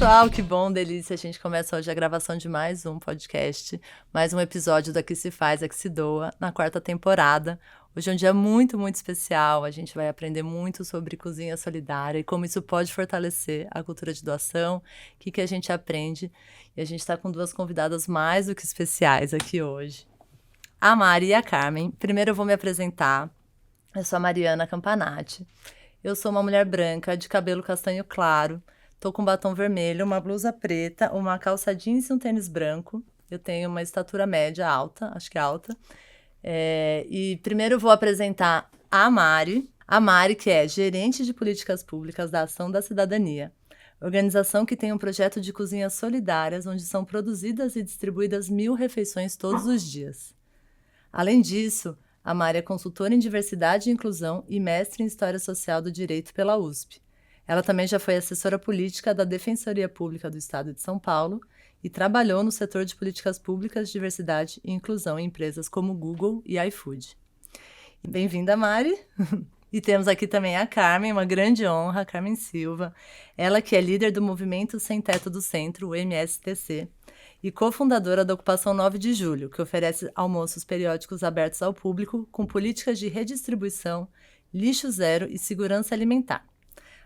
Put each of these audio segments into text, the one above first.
pessoal, que bom, delícia. A gente começa hoje a gravação de mais um podcast, mais um episódio da Que Se Faz, a Que Se Doa, na 4ª temporada. Hoje é um dia muito, muito especial. A gente vai aprender muito sobre cozinha solidária e como isso pode fortalecer a cultura de doação, o que a gente aprende. E a gente está com 2 convidadas mais do que especiais aqui hoje. A Mari e a Carmen. Primeiro eu vou me apresentar. Eu sou a Mariana Campanati. Eu sou uma mulher branca, de cabelo castanho claro. Tô com batom vermelho, uma blusa preta, uma calça jeans e um tênis branco. Eu tenho uma estatura média alta, acho que alta. E primeiro eu vou apresentar a Mari. A Mari, que é gerente de políticas públicas da Ação da Cidadania. Organização que tem um projeto de cozinhas solidárias, onde são produzidas e distribuídas 1.000 refeições todos os dias. Além disso, a Mari é consultora em diversidade e inclusão e mestre em História Social do Direito pela USP. Ela também já foi assessora política da Defensoria Pública do Estado de São Paulo e trabalhou no setor de políticas públicas, diversidade e inclusão em empresas como Google e iFood. Bem-vinda, Mari! E temos aqui também a Carmen, uma grande honra, a Carmen Silva. Ela que é líder do Movimento Sem Teto do Centro, o MSTC, e cofundadora da Ocupação 9 de Julho, que oferece almoços periódicos abertos ao público com políticas de redistribuição, lixo zero e segurança alimentar.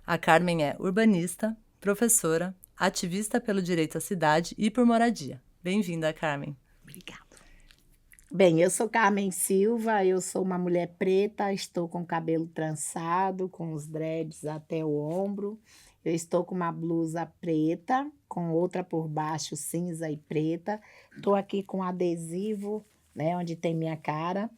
A Carmen é urbanista, professora, ativista pelo direito à cidade e por moradia. Bem-vinda, Carmen. Obrigada. Bem, eu sou Carmen Silva, eu sou uma mulher preta, estou com o cabelo trançado, com os dreads até o ombro. Eu estou com uma blusa preta, com outra por baixo cinza e preta. Estou aqui com adesivo, né, onde tem minha cara.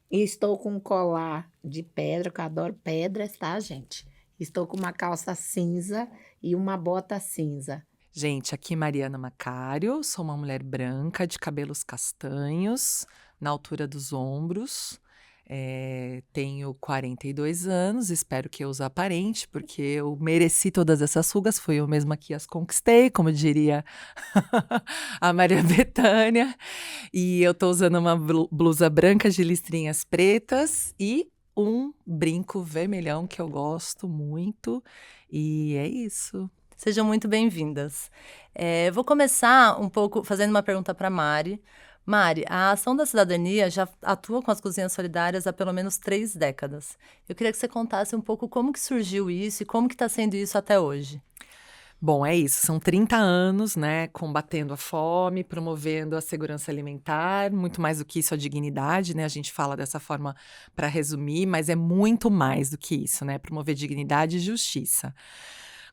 E estou com um colar de pedra, que eu adoro pedras, tá, gente? Estou com uma calça cinza e uma bota cinza. Gente, aqui Mariana Macário, sou uma mulher branca de cabelos castanhos, na altura dos ombros. Tenho 42 anos, espero que eu os aparente, porque eu mereci todas essas rugas, fui eu mesma que as conquistei, como diria a Maria Bethânia. E eu tô usando uma blusa branca de listrinhas pretas e um brinco vermelhão que eu gosto muito, e é isso. Sejam muito bem-vindas. Vou começar um pouco fazendo uma pergunta para a Mari. Mari, a Ação da Cidadania já atua com as cozinhas solidárias há pelo menos 3 décadas. Eu queria que você contasse um pouco como que surgiu isso e como que está sendo isso até hoje. Bom, é isso, são 30 anos, né, combatendo a fome, promovendo a segurança alimentar, muito mais do que isso, a dignidade, né, a gente fala dessa forma para resumir, mas é muito mais do que isso, né, promover dignidade e justiça.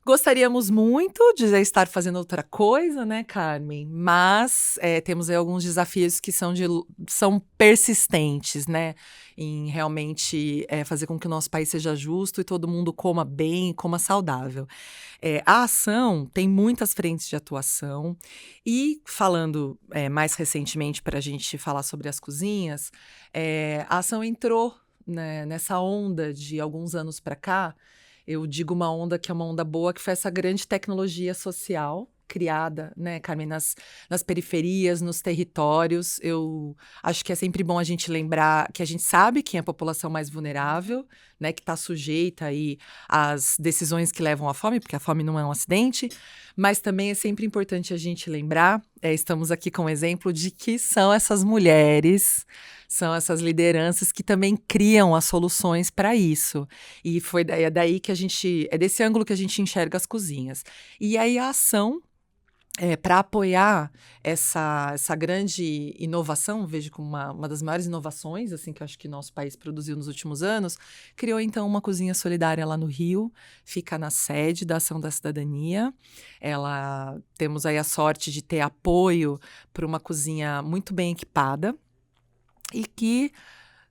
Gostaríamos muito de estar fazendo outra coisa, né, Carmen? Mas temos aí alguns desafios que são persistentes, né? Em realmente fazer com que o nosso país seja justo e todo mundo coma bem, coma saudável. A ação tem muitas frentes de atuação e, falando mais recentemente para a gente falar sobre as cozinhas, a ação entrou, né, nessa onda de alguns anos para cá. Eu digo uma onda que é uma onda boa, que foi essa grande tecnologia social criada, né, Carmen, nas periferias, nos territórios. Eu acho que é sempre bom a gente lembrar que a gente sabe quem é a população mais vulnerável, né, que está sujeita aí às decisões que levam à fome, porque a fome não é um acidente, mas também é sempre importante a gente lembrar, estamos aqui com um exemplo de que são essas mulheres, são essas lideranças que também criam as soluções para isso. E é daí que é desse ângulo que a gente enxerga as cozinhas. E aí a ação, para apoiar essa grande inovação, vejo como uma das maiores inovações assim, que eu acho que nosso país produziu nos últimos anos, criou então uma cozinha solidária lá no Rio, fica na sede da Ação da Cidadania. Temos aí a sorte de ter apoio para uma cozinha muito bem equipada e que...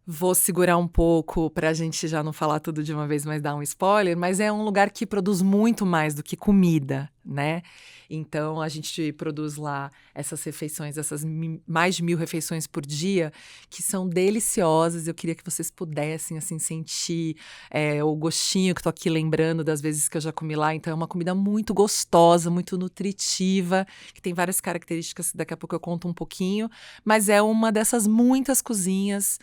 Vou segurar um pouco para a gente já não falar tudo de uma vez, mas dar um spoiler, mas é um lugar que produz muito mais do que comida, né? Então, a gente produz lá essas refeições, mais de 1.000 refeições por dia, que são deliciosas. Eu queria que vocês pudessem, assim, sentir o gostinho que estou aqui lembrando das vezes que eu já comi lá. Então, é uma comida muito gostosa, muito nutritiva, que tem várias características, daqui a pouco eu conto um pouquinho, mas é uma dessas muitas cozinhas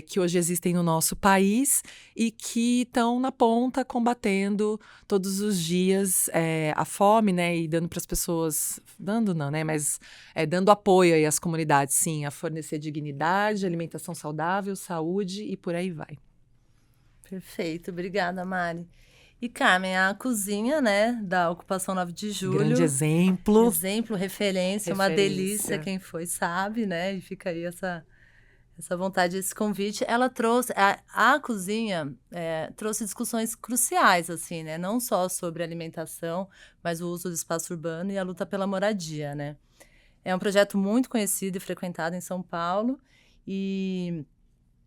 que hoje existem no nosso país e que estão na ponta combatendo todos os dias a fome, né, e dando para outras pessoas, dando não, né? Mas dando apoio aí às comunidades, sim, a fornecer dignidade, alimentação saudável, saúde e por aí vai. Perfeito, obrigada, Mari. E Carmen, a cozinha, né, da Ocupação 9 de Julho. Grande exemplo. Exemplo, referência, uma delícia, quem foi sabe, né? E fica aí essa vontade, esse convite. Ela trouxe, a cozinha trouxe discussões cruciais, assim, né? Não só sobre alimentação, mas o uso do espaço urbano e a luta pela moradia, né? É um projeto muito conhecido e frequentado em São Paulo e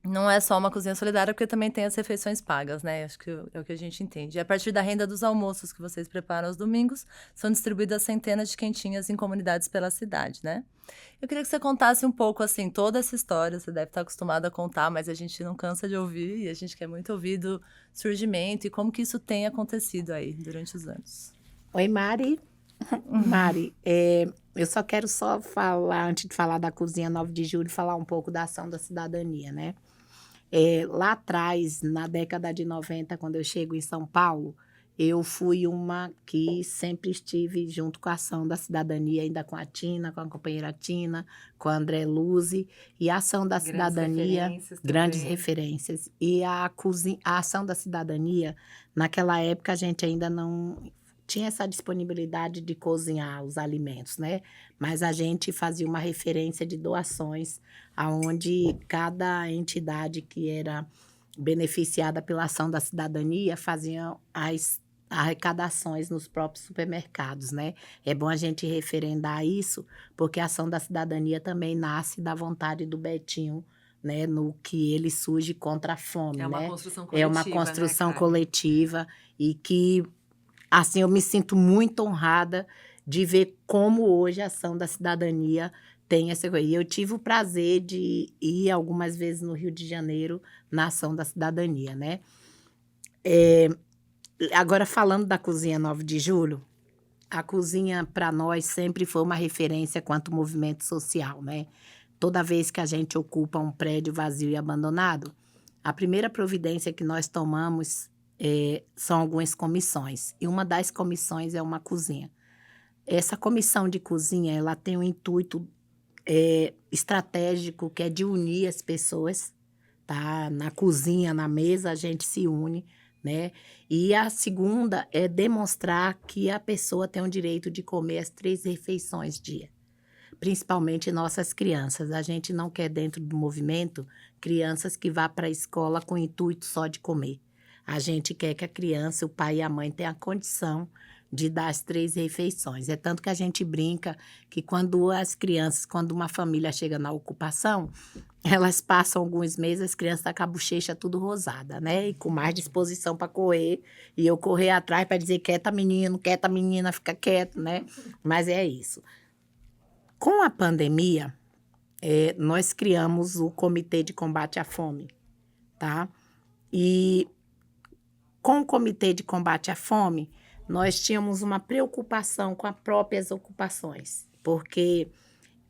não é só uma cozinha solidária, porque também tem as refeições pagas, né? Acho que é o que a gente entende. E a partir da renda dos almoços que vocês preparam aos domingos, são distribuídas centenas de quentinhas em comunidades pela cidade, né? Eu queria que você contasse um pouco, assim, toda essa história. Você deve estar acostumado a contar, mas a gente não cansa de ouvir e a gente quer muito ouvir do surgimento e como que isso tem acontecido aí durante os anos. Oi, Mari. Mari, eu só quero falar, antes de falar da Cozinha 9 de Julho, falar um pouco da ação da cidadania, né? Lá atrás, na década de 90, quando eu chego em São Paulo, eu fui uma que sempre estive junto com a ação da cidadania, ainda com a Tina, com a companheira Tina, com a André Luzi, e a ação da cidadania, grandes referências. E a ação da cidadania, naquela época a gente ainda não tinha essa disponibilidade de cozinhar os alimentos, né? Mas a gente fazia uma referência de doações, aonde cada entidade que era beneficiada pela ação da cidadania fazia as arrecadações nos próprios supermercados, né? É bom a gente referendar isso, porque a ação da cidadania também nasce da vontade do Betinho, né? No que ele surge contra a fome, né? É uma construção coletiva, é uma construção né, coletiva e que, assim, eu me sinto muito honrada de ver como hoje a ação da cidadania tem essa coisa. E eu tive o prazer de ir algumas vezes no Rio de Janeiro na ação da cidadania, né? Agora, falando da Cozinha 9 de Julho, a cozinha, para nós, sempre foi uma referência quanto movimento social, né? Toda vez que a gente ocupa um prédio vazio e abandonado, a primeira providência que nós tomamos são algumas comissões. E uma das comissões é uma cozinha. Essa comissão de cozinha, ela tem um intuito estratégico, que é de unir as pessoas, tá? Na cozinha, na mesa, a gente se une, né? E a segunda é demonstrar que a pessoa tem o direito de comer as 3 refeições dia, principalmente nossas crianças. A gente não quer, dentro do movimento, crianças que vá para a escola com o intuito só de comer. A gente quer que a criança, o pai e a mãe tenham a condição de dar as 3 refeições. É tanto que a gente brinca que quando uma família chega na ocupação, elas passam alguns meses, as crianças estão com a bochecha tudo rosada, né? E com mais disposição para correr. E eu correr atrás para dizer, quieta menina, fica quieto, né? Mas é isso. Com a pandemia, nós criamos o Comitê de Combate à Fome, tá? E com o Comitê de Combate à Fome, nós tínhamos uma preocupação com as próprias ocupações, porque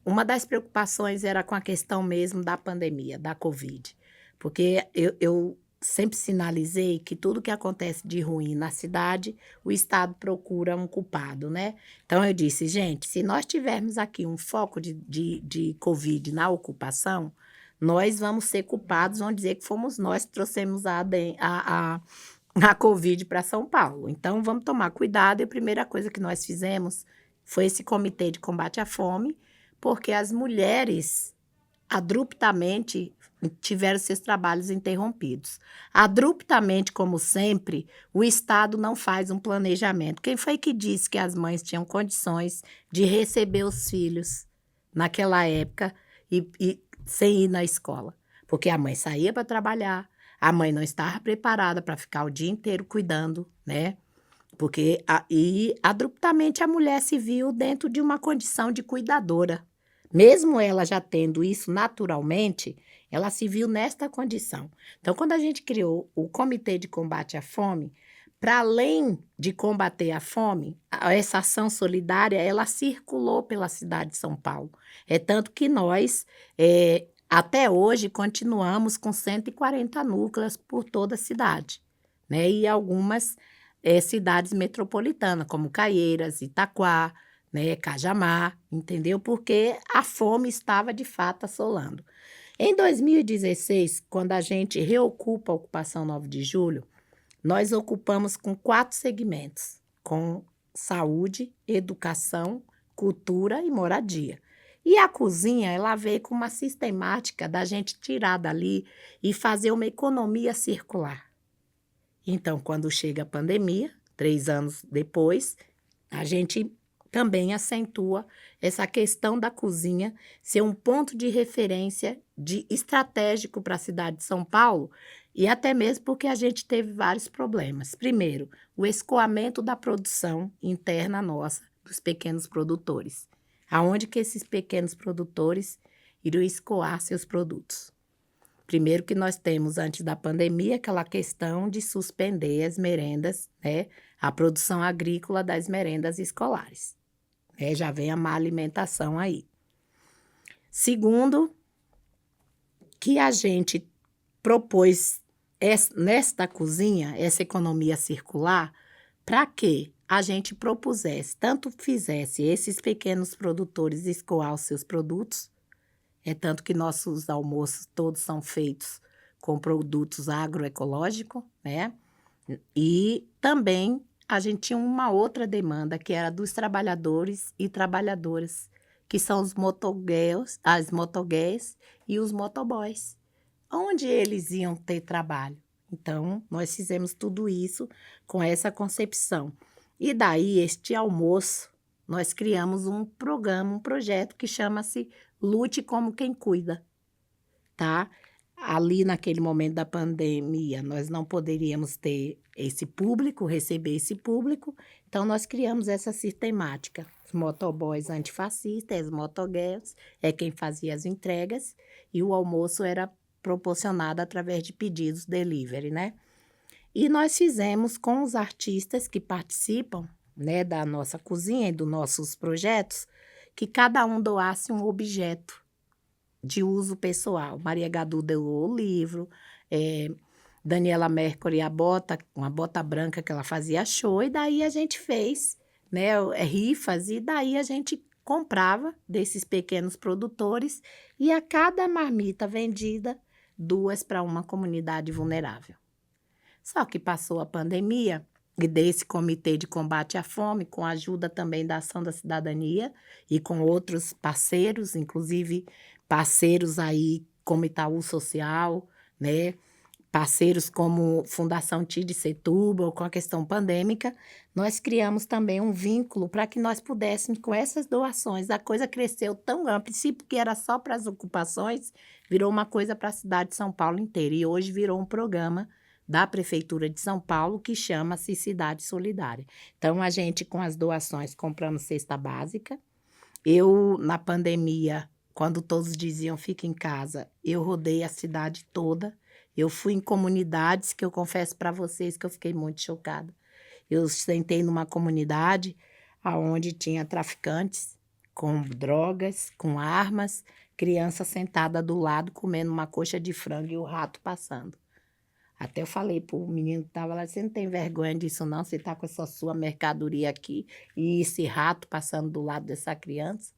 uma das preocupações era com a questão mesmo da pandemia, da Covid, porque eu sempre sinalizei que tudo que acontece de ruim na cidade, o Estado procura um culpado, né? Então, eu disse, gente, se nós tivermos aqui um foco de Covid na ocupação, nós vamos ser culpados, vão dizer que fomos nós que trouxemos a Covid para São Paulo. Então, vamos tomar cuidado. E a primeira coisa que nós fizemos foi esse Comitê de Combate à Fome, porque as mulheres, abruptamente, tiveram seus trabalhos interrompidos. Abruptamente, como sempre, o Estado não faz um planejamento. Quem foi que disse que as mães tinham condições de receber os filhos naquela época e sem ir na escola? Porque a mãe saía para trabalhar, a mãe não estava preparada para ficar o dia inteiro cuidando, né? Porque abruptamente a mulher se viu dentro de uma condição de cuidadora. Mesmo ela já tendo isso naturalmente, ela se viu nesta condição. Então, quando a gente criou o Comitê de Combate à Fome, para além de combater a fome, essa ação solidária, ela circulou pela cidade de São Paulo. É tanto que nós, até hoje, continuamos com 140 núcleos por toda a cidade, né? E algumas cidades metropolitanas, como Caieiras, Itaquá, né, cajamar, entendeu? Porque a fome estava de fato assolando. Em 2016, quando a gente reocupa a ocupação 9 de julho, nós ocupamos com 4 segmentos, com saúde, educação, cultura e moradia. E a cozinha, ela veio com uma sistemática da gente tirar dali e fazer uma economia circular. Então, quando chega a pandemia, 3 anos depois, a gente também acentua essa questão da cozinha ser um ponto de referência estratégico para a cidade de São Paulo, e até mesmo porque a gente teve vários problemas. Primeiro, o escoamento da produção interna nossa, dos pequenos produtores. Aonde que esses pequenos produtores iriam escoar seus produtos? Primeiro que nós temos, antes da pandemia, aquela questão de suspender as merendas, né? A produção agrícola das merendas escolares. Né? Já vem a má alimentação aí. Segundo, que a gente propôs nesta cozinha, essa economia circular, para que a gente propusesse, tanto fizesse esses pequenos produtores escoar os seus produtos, tanto que nossos almoços todos são feitos com produtos agroecológicos, né? E também a gente tinha uma outra demanda, que era dos trabalhadores e trabalhadoras, que são os motogueiros, as motogueiras e os motoboys. Onde eles iam ter trabalho? Então, nós fizemos tudo isso com essa concepção. E daí, este almoço, nós criamos um programa, um projeto que chama-se Lute Como Quem Cuida, tá? Ali, naquele momento da pandemia, nós não poderíamos ter esse público, receber esse público, então nós criamos essa sistemática. Os motoboys antifascistas, as motogueiras, quem fazia as entregas, e o almoço era proporcionado através de pedidos delivery, né? E nós fizemos com os artistas que participam, né, da nossa cozinha e dos nossos projetos, que cada um doasse um objeto de uso pessoal. Maria Gadu doou o livro, Daniela Mercury uma bota branca que ela fazia show, e daí a gente fez, né, rifas, e daí a gente comprava desses pequenos produtores, e a cada marmita vendida, 2 para uma comunidade vulnerável. Só que passou a pandemia, e desse Comitê de Combate à Fome, com a ajuda também da Ação da Cidadania e com outros parceiros, inclusive parceiros aí como Itaú Social, né? Parceiros como Fundação TID Setúbal, com a questão pandêmica, nós criamos também um vínculo para que nós pudéssemos, com essas doações, a coisa cresceu tão ampla, a princípio que era só para as ocupações, virou uma coisa para a cidade de São Paulo inteira, e hoje virou um programa da Prefeitura de São Paulo, que chama-se Cidade Solidária. Então, a gente, com as doações, compramos cesta básica. Eu, na pandemia, quando todos diziam fica em casa, eu rodei a cidade toda. Eu fui em comunidades que eu confesso para vocês que eu fiquei muito chocada. Eu sentei numa comunidade onde tinha traficantes com drogas, com armas, criança sentada do lado comendo uma coxa de frango e o rato passando. Até eu falei pro menino que estava lá, você não tem vergonha disso não? Você está com essa sua mercadoria aqui e esse rato passando do lado dessa criança,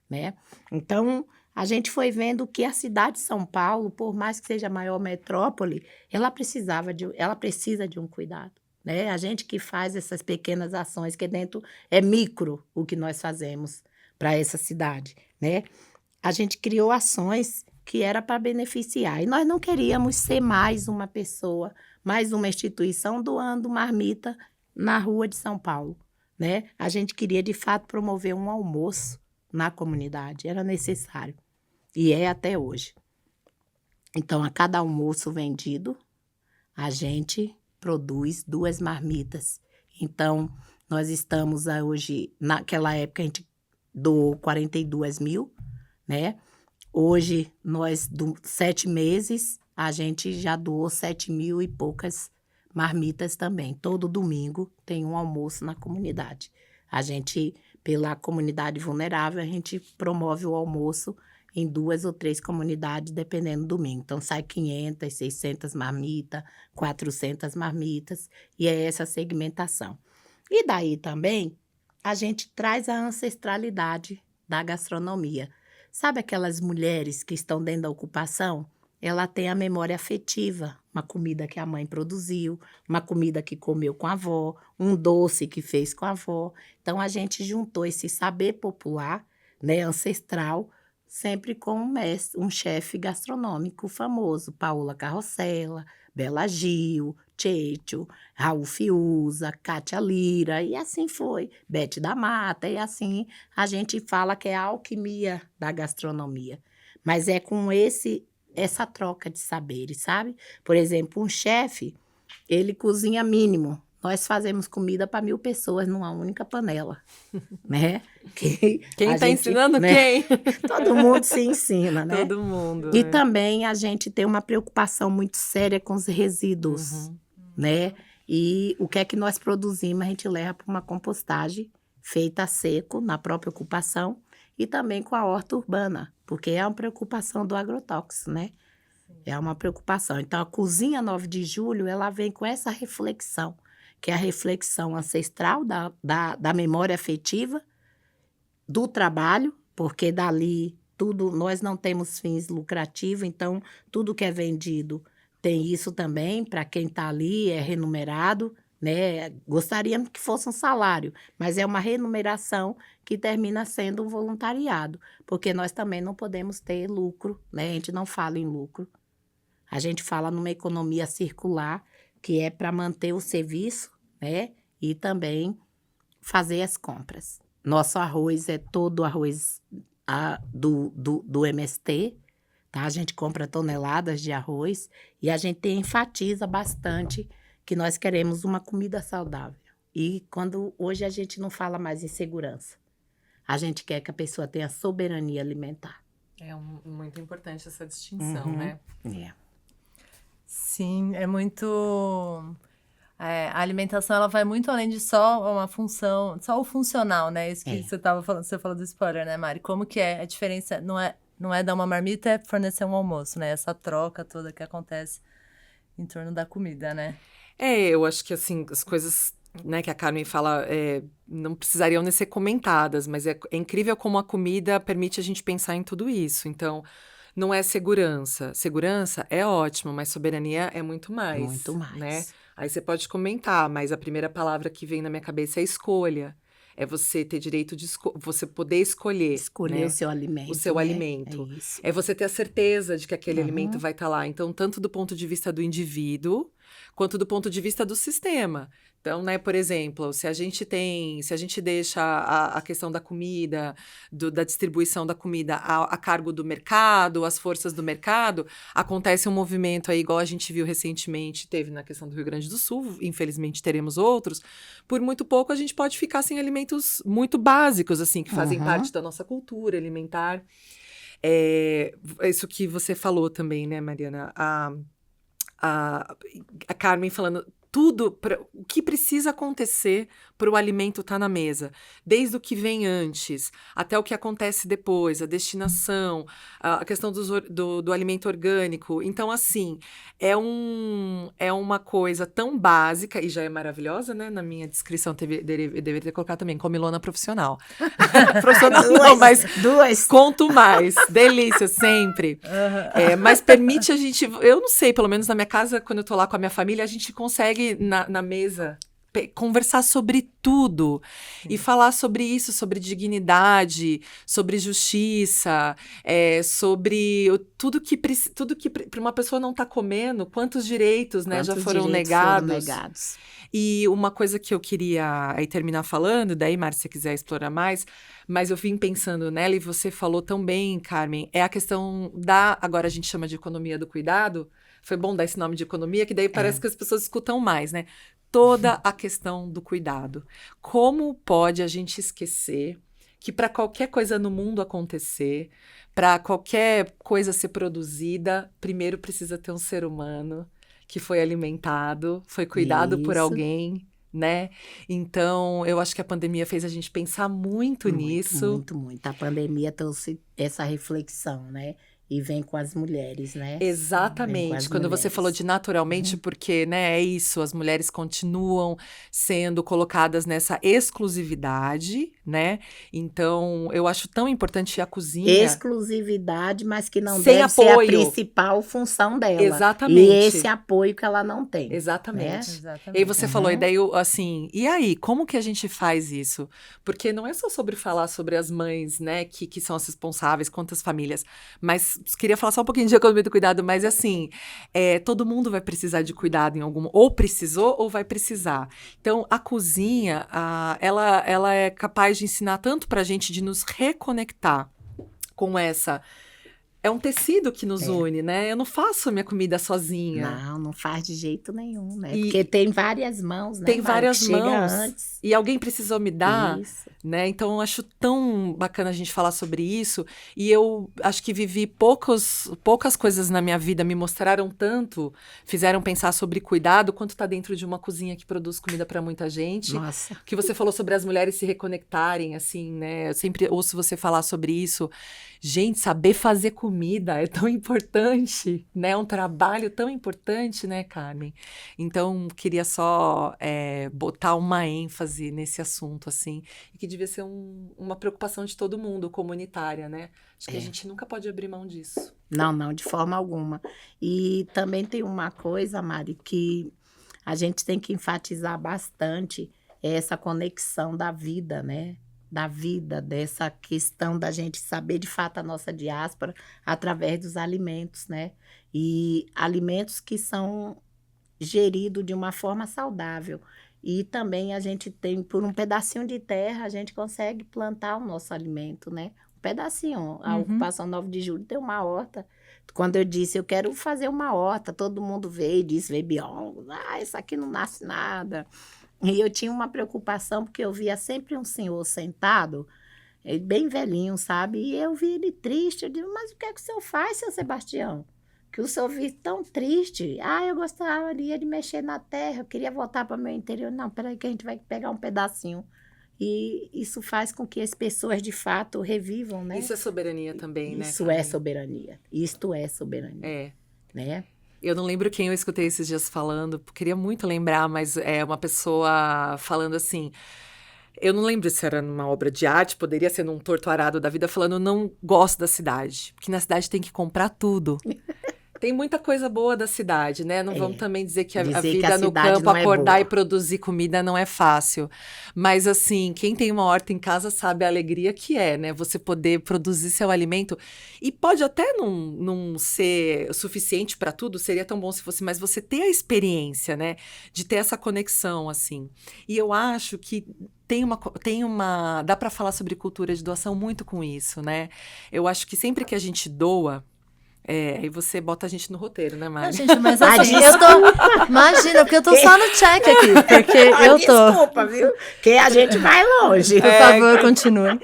né? Então, a gente foi vendo que a cidade de São Paulo, por mais que seja a maior metrópole, ela precisa de um cuidado, né? A gente que faz essas pequenas ações, que dentro é micro o que nós fazemos para essa cidade, né? A gente criou ações que era para beneficiar. E nós não queríamos ser mais uma pessoa, mais uma instituição doando marmita na rua de São Paulo, né? A gente queria, de fato, promover um almoço na comunidade. Era necessário. E é até hoje. Então, a cada almoço vendido, a gente produz 2 marmitas. Então, nós estamos hoje, naquela época a gente doou 42 mil, né? Hoje, 7 meses, a gente já doou 7 mil e poucas marmitas também. Todo domingo tem um almoço na comunidade. A gente, pela comunidade vulnerável, a gente promove o almoço em 2 ou 3 comunidades, dependendo do domingo. Então, sai 500, 600 marmitas, 400 marmitas, e é essa segmentação. E daí também, a gente traz a ancestralidade da gastronomia. Sabe aquelas mulheres que estão dentro da ocupação? Ela tem a memória afetiva, uma comida que a mãe produziu, uma comida que comeu com a avó, um doce que fez com a avó. Então, a gente juntou esse saber popular, né, ancestral, sempre com um chefe gastronômico famoso, Paola Carrossela, Bela Gil, Tchecho, Raul Fiuza, Cátia Lira, e assim foi, Bete da Mata, e assim a gente fala que é a alquimia da gastronomia. Mas é com essa troca de saberes, sabe? Por exemplo, um chefe, ele cozinha mínimo. Nós fazemos comida para 1.000 pessoas numa única panela, né? Quem está ensinando, né? quem? Todo mundo se ensina, né? Todo mundo. E também a gente tem uma preocupação muito séria com os resíduos, né? E o que é que nós produzimos, a gente leva para uma compostagem feita a seco, na própria ocupação, e também com a horta urbana, porque é uma preocupação do agrotóxico, né? É uma preocupação. Então, a Cozinha 9 de Julho, ela vem com essa reflexão, que é a reflexão ancestral da memória afetiva, do trabalho, porque dali tudo, nós não temos fins lucrativos, então tudo que é vendido tem isso também, para quem está ali é remunerado, né? Gostaríamos que fosse um salário, mas é uma remuneração que termina sendo um voluntariado, porque nós também não podemos ter lucro, né? A gente não fala em lucro. A gente fala numa economia circular, que é para manter o serviço, né? E também fazer as compras. Nosso arroz é todo arroz do MST, tá? A gente compra toneladas de arroz e a gente enfatiza bastante que nós queremos uma comida saudável. E hoje a gente não fala mais em segurança. A gente quer que a pessoa tenha soberania alimentar. É muito importante essa distinção, né? É. Sim, é muito... a alimentação, ela vai muito além de só uma função, só o funcional, né? Isso que você estava falando, você falou do spoiler, né, Mari? Como que é a diferença? Não é dar uma marmita, é fornecer um almoço, né? Essa troca toda que acontece em torno da comida, né? Eu acho que, assim, as coisas, né, que a Carmen fala não precisariam nem ser comentadas, mas é incrível como a comida permite a gente pensar em tudo isso. Então, não é segurança. Segurança é ótimo, mas soberania é muito mais. Muito mais. Né? Aí você pode comentar, mas a primeira palavra que vem na minha cabeça é escolha. É você ter direito de você poder escolher. Escolher, né? o seu alimento. O seu né? alimento. É isso. É você ter a certeza de que aquele alimento vai estar lá. Então, tanto do ponto de vista do indivíduo, quanto do ponto de vista do sistema. Então, né, por exemplo, se a gente deixa a questão da comida, da distribuição da comida a cargo do mercado, as forças do mercado, acontece um movimento aí, igual a gente viu recentemente, teve na questão do Rio Grande do Sul, infelizmente teremos outros, por muito pouco a gente pode ficar sem alimentos muito básicos, assim, que fazem parte da nossa cultura alimentar. Isso que você falou também, né, Mariana? A Carmen falando o que precisa acontecer para o alimento estar na mesa, desde o que vem antes até o que acontece depois, a destinação, a questão do alimento orgânico. Então, assim, é uma coisa tão básica e já é maravilhosa, né? Na minha descrição deveria ter colocado também comilona profissional. Profissional não, mas duas. Conto mais. Delícia, sempre. Mas permite a gente... Eu não sei, pelo menos na minha casa, quando eu tô lá com a minha família, a gente consegue, na mesa, conversar sobre tudo. E falar sobre isso, sobre dignidade, sobre justiça, sobre tudo que para uma pessoa não estar comendo, quantos direitos, né, já foram negados. E uma coisa que eu queria aí terminar falando, daí, Márcia, se quiser explorar mais, mas eu vim pensando nela e você falou tão bem, Carmen, é a questão agora a gente chama de economia do cuidado, foi bom dar esse nome de economia, que daí parece que as pessoas escutam mais, né? Toda a questão do cuidado. Como pode a gente esquecer que para qualquer coisa no mundo acontecer, para qualquer coisa ser produzida, primeiro precisa ter um ser humano que foi alimentado, foi cuidado por alguém, né? Então, eu acho que a pandemia fez a gente pensar muito nisso. Muito. A pandemia trouxe essa reflexão, né? e vem com as mulheres, né? Vem com Exatamente. as Quando você falou mulheres. de naturalmente, porque, né, é isso, as mulheres continuam sendo colocadas nessa exclusividade, né? Então, eu acho tão importante a cozinha Exclusividade, mas que não sem deve ser a apoio. principal função dela. E Exatamente. esse apoio que ela não tem, né? Exatamente. E aí Exatamente. você falou, e daí, assim, e aí, como que a gente faz isso? Porque não é só sobre falar sobre as mães, né, que são as responsáveis, quantas famílias, mas queria falar só um pouquinho de economia do cuidado, mas assim, todo mundo vai precisar de cuidado em algum, ou precisou ou vai precisar. Então, a cozinha, ela é capaz de ensinar tanto pra gente de nos reconectar com essa. É um tecido que nos une, né? Eu não faço minha comida sozinha. Não faz de jeito nenhum, né? E Porque tem várias mãos, né, tem Mari, várias que chega mãos. antes. E alguém precisou me dar, Isso. né? Então eu acho tão bacana a gente falar sobre isso. E eu acho que vivi poucas coisas na minha vida me mostraram tanto, fizeram pensar sobre cuidado, quanto tá dentro de uma cozinha que produz comida para muita gente. Nossa. Que você falou sobre as mulheres se reconectarem, assim, né? Eu sempre ouço você falar sobre isso. Gente, saber fazer comida é tão importante, né? É um trabalho tão importante, né, Carmen? Então, queria só botar uma ênfase nesse assunto, assim, e que devia ser uma preocupação de todo mundo, comunitária, né? Acho que a gente nunca pode abrir mão disso. Não, de forma alguma. E também tem uma coisa, Mari, que a gente tem que enfatizar bastante, é essa conexão da vida, né? Da vida, dessa questão da gente saber de fato a nossa diáspora através dos alimentos, né? E alimentos que são geridos de uma forma saudável. E também a gente tem, por um pedacinho de terra, a gente consegue plantar o nosso alimento, né? Um pedacinho. A ocupação 9 de julho tem uma horta. Quando eu disse, eu quero fazer uma horta, todo mundo veio e disse, veio biólogo, isso aqui não nasce nada. E eu tinha uma preocupação, porque eu via sempre um senhor sentado, bem velhinho, sabe? E eu vi ele triste. Eu digo, mas o que é que o senhor faz, seu Sebastião? Que o senhor vive tão triste. Eu gostaria de mexer na terra, eu queria voltar para o meu interior. Não, peraí que a gente vai pegar um pedacinho. E isso faz com que as pessoas, de fato, revivam, né? Isso é soberania também, né? Isso Carmen? é soberania. Isto é soberania, É. né? Eu não lembro quem eu escutei esses dias falando, queria muito lembrar, mas é uma pessoa falando assim. Eu não lembro se era numa obra de arte, poderia ser num torto arado da vida, falando não gosto da cidade, porque na cidade tem que comprar tudo. Tem muita coisa boa da cidade, né? Não vamos também dizer que a Dizer que vida a no cidade campo, não é acordar boa. e produzir comida não é fácil. Mas, assim, quem tem uma horta em casa sabe a alegria que é, né? Você poder produzir seu alimento. E pode até não ser suficiente para tudo, seria tão bom se fosse, mas você ter a experiência, né? De ter essa conexão, assim. E eu acho que dá para falar sobre cultura de doação muito com isso, né? Eu acho que sempre que a gente doa, aí você bota a gente no roteiro, né, Mari? Não, gente, mas assim, eu tô... Imagina, porque eu tô só no check aqui, porque eu tô... Desculpa, viu? Que a gente vai longe. Por favor, continue.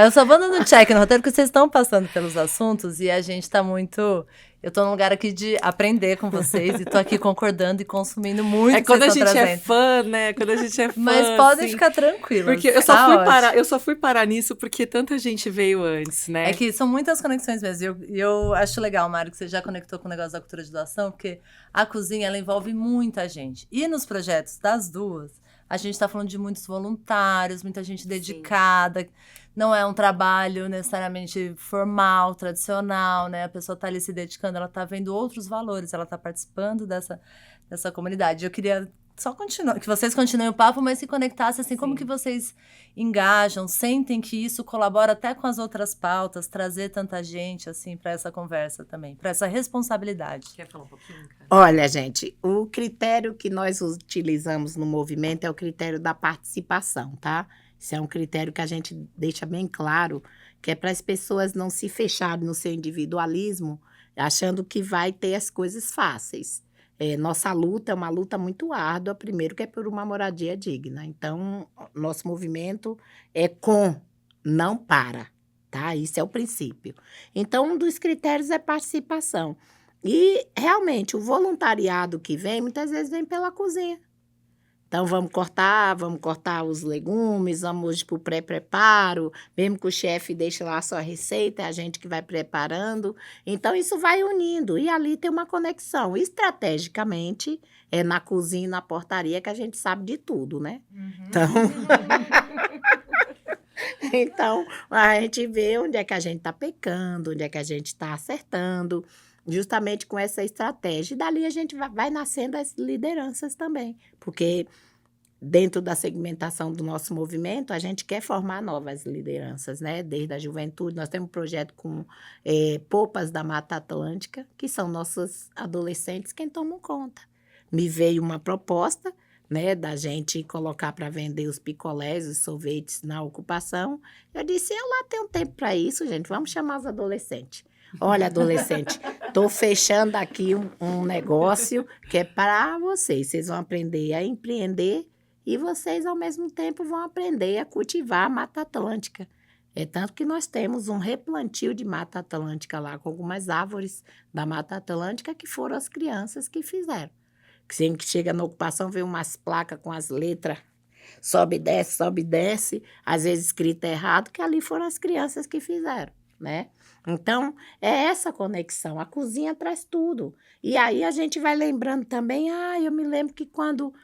Eu só vou dando check no roteiro, porque vocês estão passando pelos assuntos e a gente tá muito... Eu tô num lugar aqui de aprender com vocês e tô aqui concordando e consumindo muito o que quando a vocês gente estão é trazendo. fã, né? Quando a gente é fã, Mas podem assim, ficar tranquilos. porque eu só fui parar nisso porque tanta gente veio antes, né? É que são muitas conexões mesmo. E eu acho legal, Mário, que você já conectou com o negócio da cultura de doação, porque a cozinha, ela envolve muita gente. E nos projetos das duas, a gente está falando de muitos voluntários, muita gente dedicada. Não é um trabalho necessariamente formal, tradicional, né? A pessoa está ali se dedicando, ela está vendo outros valores, ela está participando dessa comunidade. Eu queria só continuar, que vocês continuem o papo, mas se conectassem, assim, como que vocês engajam, sentem que isso colabora até com as outras pautas, trazer tanta gente, assim, para essa conversa também, para essa responsabilidade. Quer falar um pouquinho, cara? Olha, gente, o critério que nós utilizamos no movimento é o critério da participação, tá? Isso é um critério que a gente deixa bem claro, que é para as pessoas não se fecharem no seu individualismo, achando que vai ter as coisas fáceis. Nossa luta é uma luta muito árdua, primeiro que é por uma moradia digna. Então, nosso movimento é com, não para, tá? Isso é o princípio. Então, um dos critérios é participação. E, realmente, o voluntariado que vem, muitas vezes vem pela cozinha. Então, vamos cortar os legumes, vamos hoje para o pré-preparo, mesmo que o chefe deixe lá a sua receita, é a gente que vai preparando. Então, isso vai unindo, e ali tem uma conexão. Estrategicamente, é na cozinha e na portaria que a gente sabe de tudo, né? Então, então, a gente vê onde é que a gente está pecando, onde é que a gente está acertando, justamente com essa estratégia. E dali a gente vai nascendo as lideranças também, porque dentro da segmentação do nosso movimento, a gente quer formar novas lideranças, né? Desde a juventude, nós temos um projeto com Popas da Mata Atlântica, que são nossos adolescentes quem tomam conta. Me veio uma proposta, né, da gente colocar para vender os picolés, os sorvetes na ocupação. Eu disse, eu lá tenho tempo para isso, gente, vamos chamar os adolescentes. Olha, adolescente, estou fechando aqui um negócio que é para vocês. Vocês vão aprender a empreender e vocês, ao mesmo tempo, vão aprender a cultivar a Mata Atlântica. É tanto que nós temos um replantio de Mata Atlântica lá, com algumas árvores da Mata Atlântica que foram as crianças que fizeram. Que sempre que chega na ocupação, vê umas placas com as letras, sobe e desce, às vezes escrito errado, que ali foram as crianças que fizeram, né? Então, é essa conexão. A cozinha traz tudo. E aí a gente vai lembrando também, eu me lembro que quando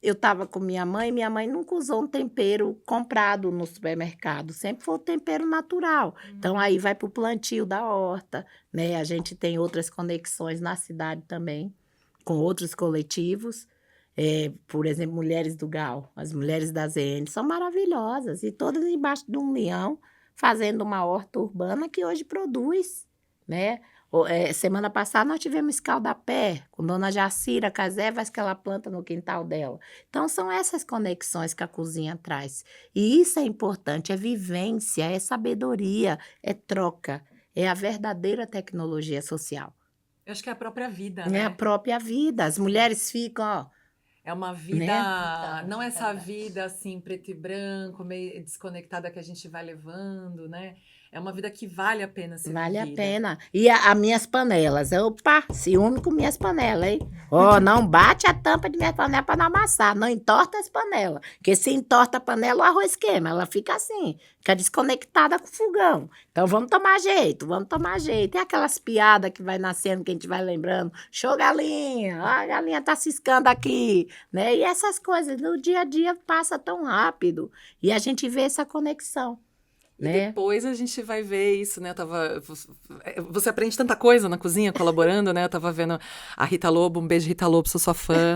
eu estava com minha mãe nunca usou um tempero comprado no supermercado, sempre foi o tempero natural. Então, aí vai para o plantio da horta, né? A gente tem outras conexões na cidade também, com outros coletivos, por exemplo, Mulheres do Gal, as mulheres da ZN, são maravilhosas, e todas embaixo de um leão, fazendo uma horta urbana que hoje produz, né? Semana passada nós tivemos escaldapé com Dona Jacira Casevas, que ela planta no quintal dela. Então, são essas conexões que a cozinha traz. E isso é importante, é vivência, é sabedoria, é troca, é a verdadeira tecnologia social. Eu acho que é a própria vida, É a própria vida. As mulheres ficam, ó. É uma vida, Né? não essa vida assim, preto e branco, meio desconectada que a gente vai levando, né? É uma vida que vale a pena ser Vale a vivida. pena. E as minhas panelas. Opa, ciúme com minhas panelas, hein? Ó, não bate a tampa de minhas panelas para não amassar. Não entorta as panelas. Porque se entorta a panela, o arroz queima. Ela fica assim, fica desconectada com o fogão. Então, vamos tomar jeito, vamos tomar jeito. E aquelas piadas que vai nascendo, que a gente vai lembrando. Show, galinha. Ó, a galinha tá ciscando aqui. Né? E essas coisas, no dia a dia, passa tão rápido. E a gente vê essa conexão. E depois a gente vai ver isso, né? Você aprende tanta coisa na cozinha, colaborando, né? Eu tava vendo a Rita Lobo, um beijo, Rita Lobo, sou sua fã.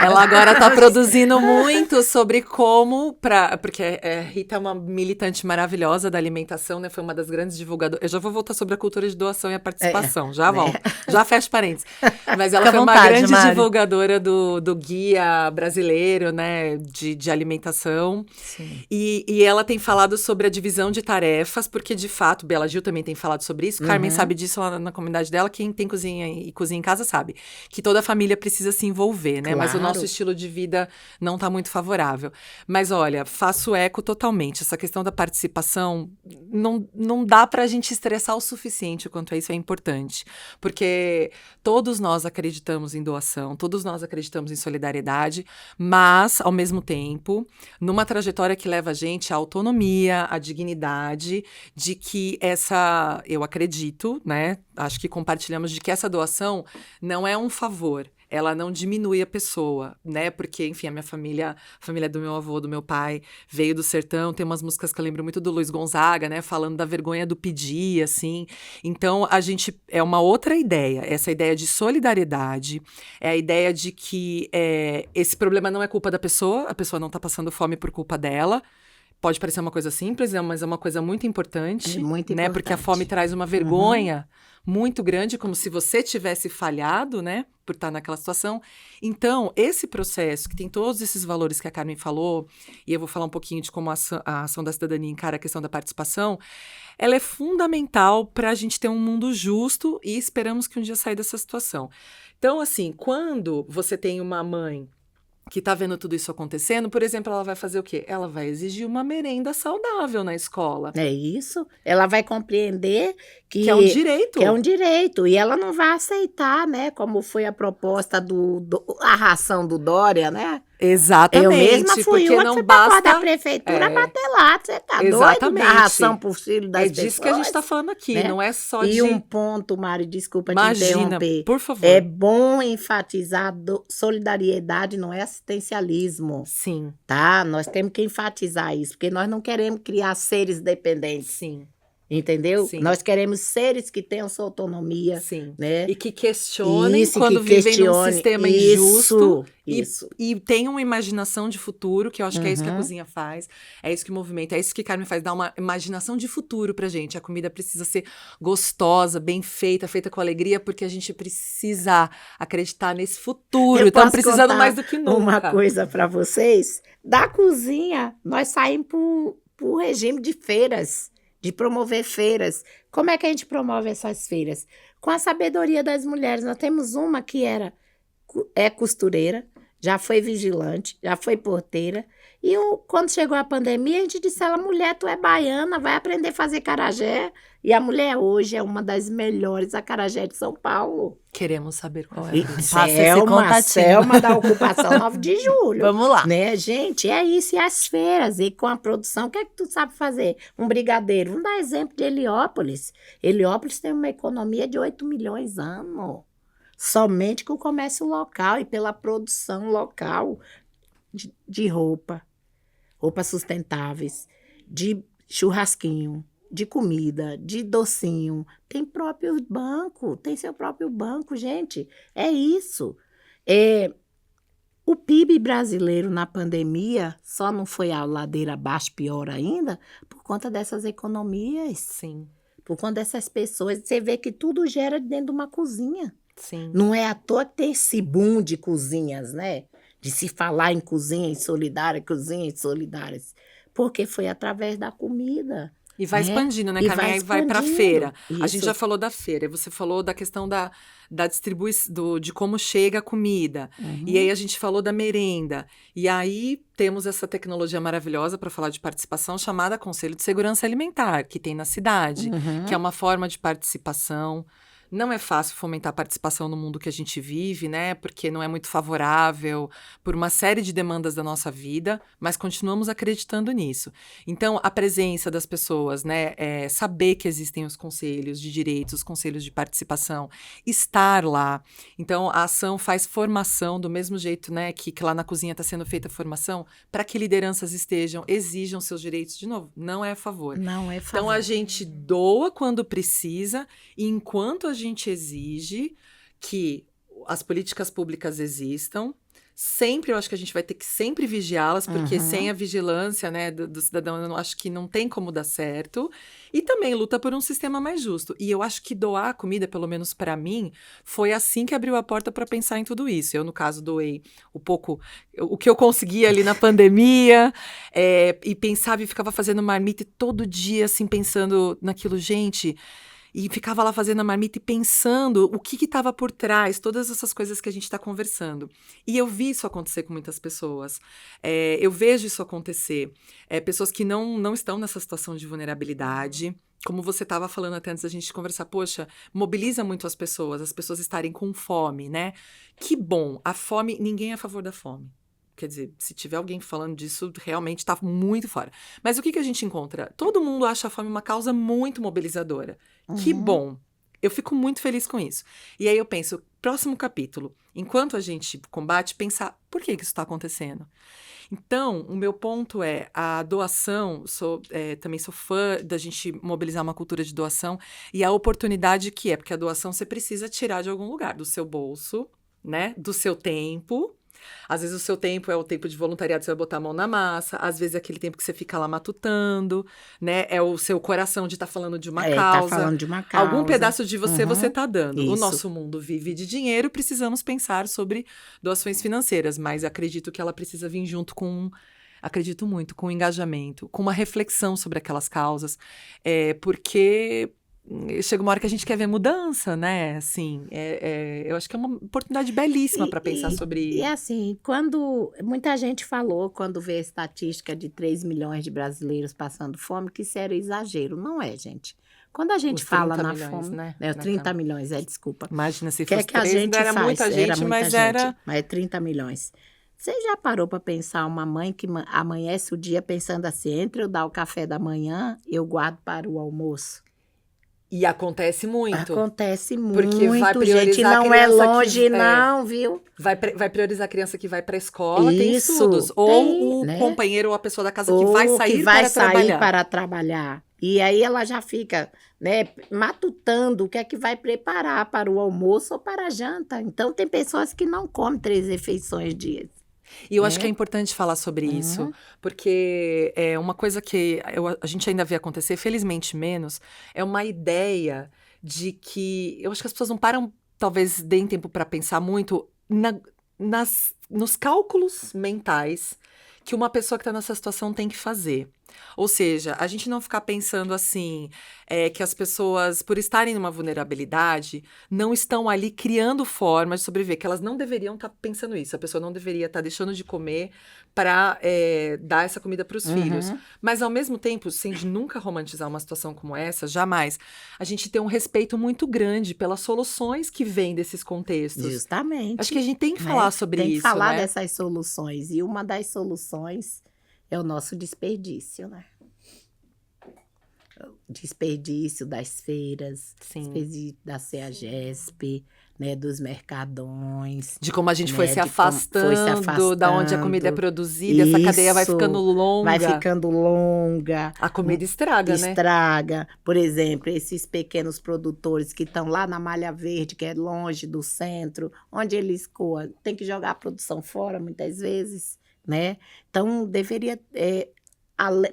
Ela agora tá produzindo muito sobre como, porque a Rita é uma militante maravilhosa da alimentação, né? Foi uma das grandes divulgadoras. Eu já vou voltar sobre a cultura de doação e a participação, já volto. Já fecho parênteses. Mas ela foi uma grande divulgadora do guia brasileiro, né? De alimentação. Sim. E ela tem falado sobre a divisão de tarefas, porque de fato, Bela Gil também tem falado sobre isso, Carmen sabe disso lá na comunidade dela, quem tem cozinha e cozinha em casa sabe, que toda a família precisa se envolver, né? Claro. Mas o nosso estilo de vida não tá muito favorável. Mas olha, faço eco totalmente, essa questão da participação, não dá pra gente estressar o suficiente quanto a isso é importante, porque todos nós acreditamos em doação, todos nós acreditamos em solidariedade, mas, ao mesmo tempo, numa trajetória que leva a gente à autonomia, a dignidade, de que eu acredito, né? Acho que compartilhamos de que essa doação não é um favor. Ela não diminui a pessoa, né? Porque, enfim, a família do meu avô, do meu pai, veio do sertão. Tem umas músicas que eu lembro muito do Luiz Gonzaga, né? Falando da vergonha do pedir, assim. Então, é uma outra ideia. Essa ideia de solidariedade, é a ideia de que esse problema não é culpa da pessoa, a pessoa não tá passando fome por culpa dela. Pode parecer uma coisa simples, mas é uma coisa muito importante, muito né? importante. Porque a fome traz uma vergonha muito grande, como se você tivesse falhado, né? Por estar naquela situação. Então, esse processo, que tem todos esses valores que a Carmen falou, e eu vou falar um pouquinho de como a ação da cidadania encara a questão da participação, ela é fundamental para a gente ter um mundo justo e esperamos que um dia saia dessa situação. Então, assim, quando você tem uma mãe que está vendo tudo isso acontecendo, por exemplo, ela vai fazer o quê? Ela vai exigir uma merenda saudável na escola. É isso. Ela vai compreender que é um direito. Que é um direito. E ela não vai aceitar, né? Como foi a proposta a ração do Dória, né? Exatamente. Eu mesma fui porque uma não que basta da prefeitura bater lá. Você tá doido? A ração por filho das pessoas. É disso que a gente está falando aqui, né? Não é só E um ponto, Mário, desculpa te interromper. Por favor. É bom enfatizar solidariedade, não é assistencialismo. Sim. Tá? Nós temos que enfatizar isso, porque nós não queremos criar seres dependentes. Sim. Entendeu? Sim. Nós queremos seres que tenham sua autonomia. Sim. Né? E que questionem quando vivem num sistema injusto. E tenham uma imaginação de futuro, que eu acho que é isso que a cozinha faz. É isso que o movimento, é isso que Carmen faz, dá uma imaginação de futuro pra gente. A comida precisa ser gostosa, bem feita, feita com alegria, porque a gente precisa acreditar nesse futuro. Estamos precisando mais do que nunca. Uma coisa pra vocês. Da cozinha, nós saímos pro regime de feiras. De promover feiras. Como é que a gente promove essas feiras? Com a sabedoria das mulheres. Nós temos uma que é costureira, já foi vigilante, já foi porteira. E quando chegou a pandemia, a gente disse a ela, mulher, tu é baiana, vai aprender a fazer acarajé. E a mulher hoje é uma das melhores acarajé de São Paulo. Queremos saber qual é. Selma da Ocupação 9 de Julho. Vamos lá. Né, gente? É isso. E as feiras. E com a produção, o que é que tu sabe fazer? Um brigadeiro. Vamos dar exemplo de Heliópolis. Heliópolis tem uma economia de 8 milhões ano. Somente com o comércio local e pela produção local de roupas sustentáveis, de churrasquinho, de comida, de docinho. Tem seu próprio banco, gente. É isso. O PIB brasileiro na pandemia só não foi a ladeira abaixo, pior ainda, por conta dessas economias. Sim. Por conta dessas pessoas. Você vê que tudo gera dentro de uma cozinha. Sim. Não é à toa que tem esse boom de cozinhas, né? De se falar em cozinhas solidárias, porque foi através da comida. E vai expandindo, né, Carmen? Aí vai para a feira. Isso. A gente já falou da feira, você falou da questão da distribuição, de como chega a comida. E aí a gente falou da merenda. E aí temos essa tecnologia maravilhosa para falar de participação chamada Conselho de Segurança Alimentar, que tem na cidade, que é uma forma de participação. Não é fácil fomentar a participação no mundo que a gente vive, né? Porque não é muito favorável por uma série de demandas da nossa vida, mas continuamos acreditando nisso. Então, a presença das pessoas, né? Saber que existem os conselhos de direitos, os conselhos de participação, estar lá. Então, a ação faz formação do mesmo jeito, né? Que lá na cozinha está sendo feita formação para que lideranças exijam seus direitos de novo. Não é a favor. Não é a favor. Então, a gente doa quando precisa e enquanto a gente exige que as políticas públicas existam, sempre eu acho que a gente vai ter que sempre vigiá-las, porque sem a vigilância, né, do cidadão, eu acho que não tem como dar certo. E também luta por um sistema mais justo. E eu acho que doar a comida, pelo menos para mim, foi assim que abriu a porta para pensar em tudo isso. Eu, no caso, doei o que eu conseguia ali na pandemia, e pensava e ficava fazendo marmita todo dia, assim, pensando naquilo, gente. E ficava lá fazendo a marmita e pensando o que estava por trás, todas essas coisas que a gente está conversando. E eu vi isso acontecer com muitas pessoas. Eu vejo isso acontecer. Pessoas que não estão nessa situação de vulnerabilidade. Como você estava falando até antes da gente conversar, poxa, mobiliza muito as pessoas estarem com fome, né? Que bom, a fome, ninguém é a favor da fome. Quer dizer, se tiver alguém falando disso, realmente está muito fora. Mas o que a gente encontra? Todo mundo acha a fome uma causa muito mobilizadora. Que bom. Eu fico muito feliz com isso. E aí eu penso, próximo capítulo, enquanto a gente combate, pensar por que isso está acontecendo. Então, o meu ponto é a doação, também sou fã da gente mobilizar uma cultura de doação e a oportunidade que é, porque a doação você precisa tirar de algum lugar, do seu bolso, né, do seu tempo. Às vezes o seu tempo é o tempo de voluntariado, você vai botar a mão na massa. Às vezes é aquele tempo que você fica lá matutando, né? É o seu coração de estar falando de uma causa. Tá falando de uma causa. Algum pedaço de você tá dando. Isso. O nosso mundo vive de dinheiro, precisamos pensar sobre doações financeiras. Mas acredito que ela precisa vir junto acredito muito, com engajamento, com uma reflexão sobre aquelas causas. Porque chega uma hora que a gente quer ver mudança, né? Assim, eu acho que é uma oportunidade belíssima para pensar sobre... E assim, quando muita gente falou, quando vê a estatística de 3 milhões de brasileiros passando fome, que isso era exagero. Não é, gente. Quando a gente Os fala 30 na milhões, fome, né? Os 30 milhões, desculpa. Imagina se O que é fosse que a 3, gente era faz? muita gente, Era muita mas gente, era... mas é 30 milhões. Você já parou para pensar uma mãe que amanhece o dia pensando assim, entre eu dar o café da manhã, eu guardo para o almoço? E acontece muito. Acontece Porque vai muito, priorizar gente, a não é criança longe que... não, viu? Vai priorizar a criança que vai para a escola, tem Isso, estudos. tem, Ou o né? companheiro ou a pessoa da casa que vai Ou que sair vai para sair trabalhar. para trabalhar. E aí ela já fica, né, matutando o que é que vai preparar para o almoço ou para a janta. Então, tem pessoas que não comem 3 refeições dias. E eu acho que é Né? importante falar sobre isso, Uhum. porque é uma coisa que a gente ainda vê acontecer, felizmente menos, é uma ideia de que... Eu acho que as pessoas não param, talvez deem tempo para pensar muito nos cálculos mentais que uma pessoa que está nessa situação tem que fazer. Ou seja, a gente não ficar pensando assim, que as pessoas, por estarem numa vulnerabilidade, não estão ali criando formas de sobreviver, que elas não deveriam estar pensando isso. A pessoa não deveria estar deixando de comer para dar essa comida para os filhos. Uhum. Mas, ao mesmo tempo, sem nunca romantizar uma situação como essa, jamais, a gente tem um respeito muito grande pelas soluções que vêm desses contextos. Justamente. Acho que a gente tem que né? falar sobre Tem que isso, falar né? dessas soluções. E uma das soluções é o nosso desperdício, né? Desperdício das feiras, Sim. desperdício da CEAGESP, né, dos mercadões. De como a gente né, foi se de como afastando da onde a comida é afastando. produzida, essa cadeia vai Isso, ficando longa. Vai ficando longa. A comida estraga, né? Estraga. Por exemplo, esses pequenos produtores que estão lá na Malha Verde, que é longe do centro, onde eles coam, tem que jogar a produção fora muitas vezes, né? Então, deveria,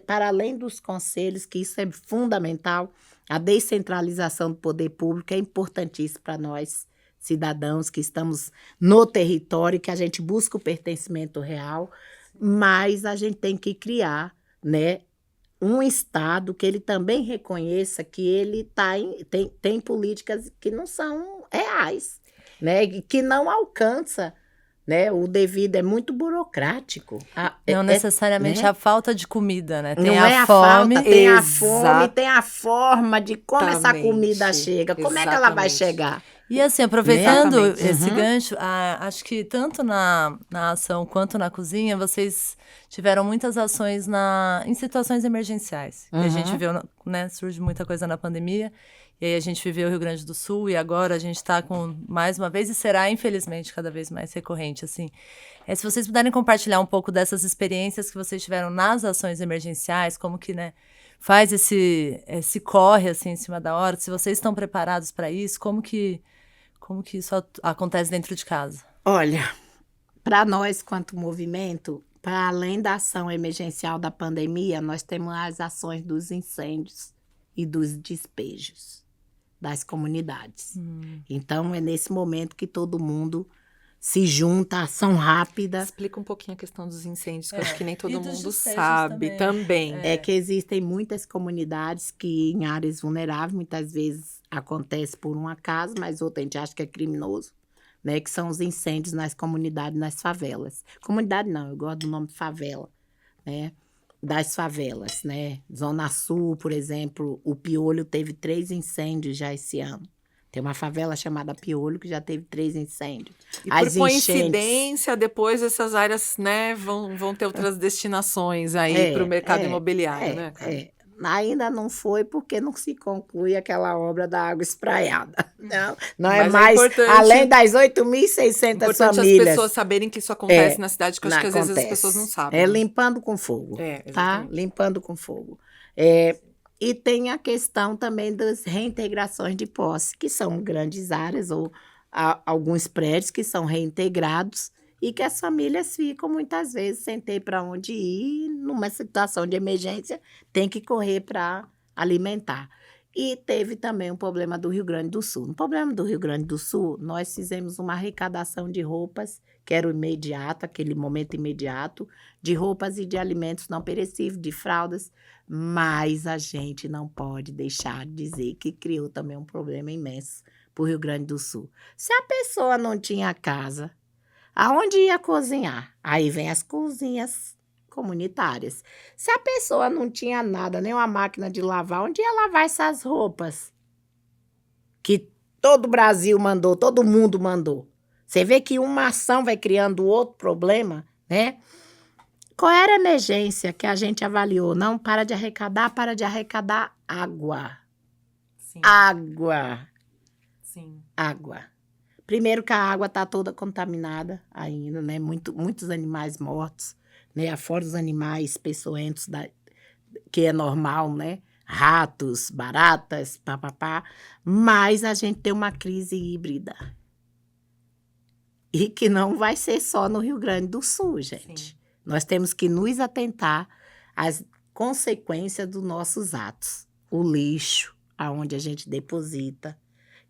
para além dos conselhos, que isso é fundamental, a descentralização do poder público é importantíssimo para nós, cidadãos que estamos no território, que a gente busca o pertencimento real, mas a gente tem que criar, né, um Estado que ele também reconheça que ele tem políticas que não são reais, né, que não alcança, né, o devido, é muito burocrático. Não necessariamente né? a falta de comida, né? Tem Não a é a fome. falta, tem a fome, tem a forma de como essa Exatamente. comida chega, como é que ela vai Exatamente. chegar. E assim, aproveitando Exatamente. esse Uhum. gancho, acho que tanto na ação quanto na cozinha, vocês tiveram muitas ações em situações emergenciais. Que a gente Uhum. viu, né, surge muita coisa na pandemia, e aí a gente viveu o Rio Grande do Sul, e agora a gente está com, mais uma vez, e será, infelizmente, cada vez mais recorrente, assim. Se vocês puderem compartilhar um pouco dessas experiências que vocês tiveram nas ações emergenciais, como que, né, faz esse corre, assim, em cima da hora, se vocês estão preparados para isso, como que isso acontece dentro de casa? Olha, para nós, quanto movimento, para além da ação emergencial da pandemia, nós temos as ações dos incêndios e dos despejos das comunidades. Então, é nesse momento que todo mundo se junta, ação rápida. Explica um pouquinho a questão dos incêndios, que eu acho que nem todo E dos mundo despejos sabe também. É que existem muitas comunidades que em áreas vulneráveis, muitas vezes acontece por um acaso, mas outra a gente acha que é criminoso, né? Que são os incêndios nas comunidades, nas favelas. Comunidade não, eu gosto do nome favela, né? Das favelas, né? Zona Sul, por exemplo, o Piolho teve 3 incêndios já esse ano. Tem uma favela chamada Piolho que já teve 3 incêndios. E por coincidência, depois essas áreas, né, vão ter outras destinações aí para o mercado imobiliário, né, cara? Ainda não foi porque não se conclui aquela obra da água espraiada. Não Mas é mais, além das 8.600 importante famílias. as pessoas saberem que isso acontece na cidade, que eu acho que às vezes as pessoas não sabem. É limpando com fogo, tá? Limpando com fogo. E tem a questão também das reintegrações de posse, que são grandes áreas ou alguns prédios que são reintegrados e que as famílias ficam muitas vezes sem ter para onde ir, numa situação de emergência, tem que correr para alimentar. E teve também um problema do Rio Grande do Sul. No problema do Rio Grande do Sul, nós fizemos uma arrecadação de roupas, que era o imediato, aquele momento imediato, de roupas e de alimentos não perecíveis, de fraldas, Mas a gente não pode deixar de dizer que criou também um problema imenso para o Rio Grande do Sul. Se a pessoa não tinha casa, aonde ia cozinhar? Aí vem as cozinhas comunitárias. Se a pessoa não tinha nada, nem uma máquina de lavar, onde ia lavar essas roupas? Que todo o Brasil mandou, todo mundo mandou. Você vê que uma ação vai criando outro problema, né? Qual era a emergência que a gente avaliou? Não, para de arrecadar água. Sim, Água. sim. Água. Primeiro que a água está toda contaminada ainda, né? Muitos animais mortos, né? Fora os animais peçonhentos, que é normal, né? Ratos, baratas, papapá. Mas a gente tem uma crise híbrida. E que não vai ser só no Rio Grande do Sul, gente. Sim. Nós temos que nos atentar às consequências dos nossos atos. O lixo, aonde a gente deposita.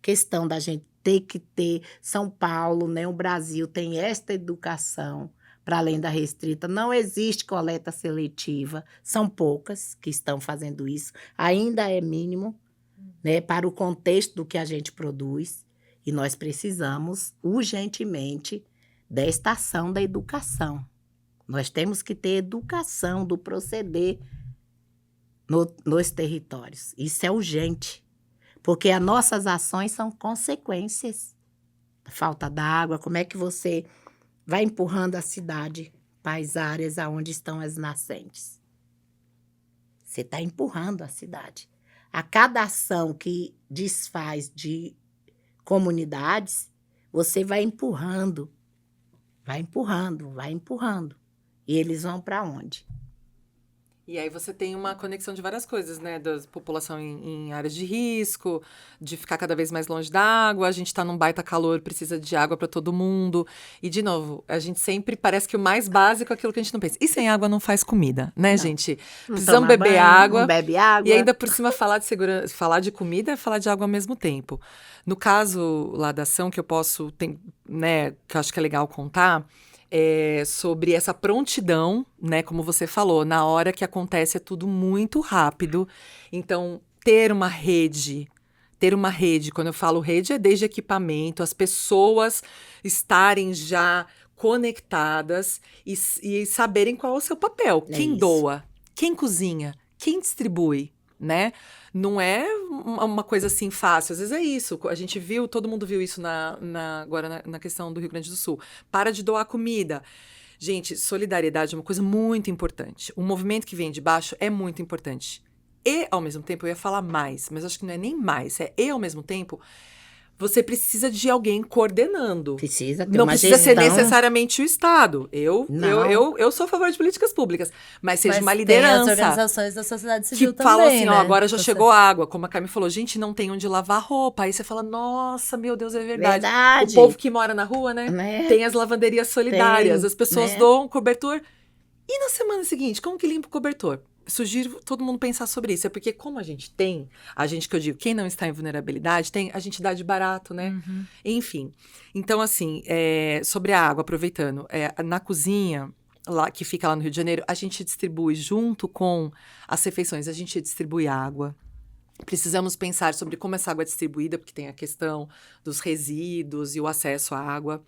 Questão da gente ter que ter. São Paulo, né? O Brasil tem esta educação, para além da restrita. Não existe coleta seletiva. São poucas que estão fazendo isso. Ainda é mínimo, né? Para o contexto do que a gente produz. E nós precisamos, urgentemente, desta ação da educação. Nós temos que ter educação do proceder nos territórios. Isso é urgente, porque as nossas ações são consequências da falta d'água. Como é que você vai empurrando a cidade para as áreas onde estão as nascentes? Você está empurrando a cidade. A cada ação que desfaz de comunidades, você vai empurrando. E eles vão para onde? E aí você tem uma conexão de várias coisas, né? Da população em áreas de risco, de ficar cada vez mais longe da água, a gente tá num baita calor, precisa de água para todo mundo. E, de novo, a gente sempre parece que o mais básico é aquilo que a gente não pensa. E sem água não faz comida, né, Não. gente? Não Precisamos toma beber banho, água. não bebe água. E ainda por cima falar de segurança, falar de comida é falar de água ao mesmo tempo. No caso lá da ação que eu posso, né, que eu acho que é legal contar, sobre essa prontidão, né, como você falou, na hora que acontece é tudo muito rápido. Então, ter uma rede, quando eu falo rede, é desde equipamento, as pessoas estarem já conectadas e saberem qual é o seu papel. É Quem isso. doa, quem cozinha, quem distribui, né? Não é uma coisa assim fácil. Às vezes é isso. A gente viu, todo mundo viu isso agora na questão do Rio Grande do Sul. Para de doar comida. Gente, solidariedade é uma coisa muito importante. O movimento que vem de baixo é muito importante. E, ao mesmo tempo, eu ia falar mais, mas acho que não é nem mais. Ao mesmo tempo, você precisa de alguém coordenando. Precisa ter Não uma precisa ser gestão. necessariamente o Estado. Eu sou a favor de políticas públicas, mas seja uma Tem as liderança organizações da sociedade civil que também, falam assim, né? ó, agora já chegou água. Como a Carmen falou, gente, não tem onde lavar roupa. Aí você fala, nossa, meu Deus, é verdade. Verdade. O povo que mora na rua, né? Né? Tem as lavanderias solidárias, Tem, as pessoas né? doam cobertor. E na semana seguinte, como que limpa o cobertor? Sugiro todo mundo pensar sobre isso. É porque como a gente que eu digo, quem não está em vulnerabilidade, a gente dá de barato, né? Uhum. Enfim. Então, assim, sobre a água, aproveitando, na cozinha, lá, que fica lá no Rio de Janeiro, a gente distribui junto com as refeições, a gente distribui água. Precisamos pensar sobre como essa água é distribuída, porque tem a questão dos resíduos e o acesso à água.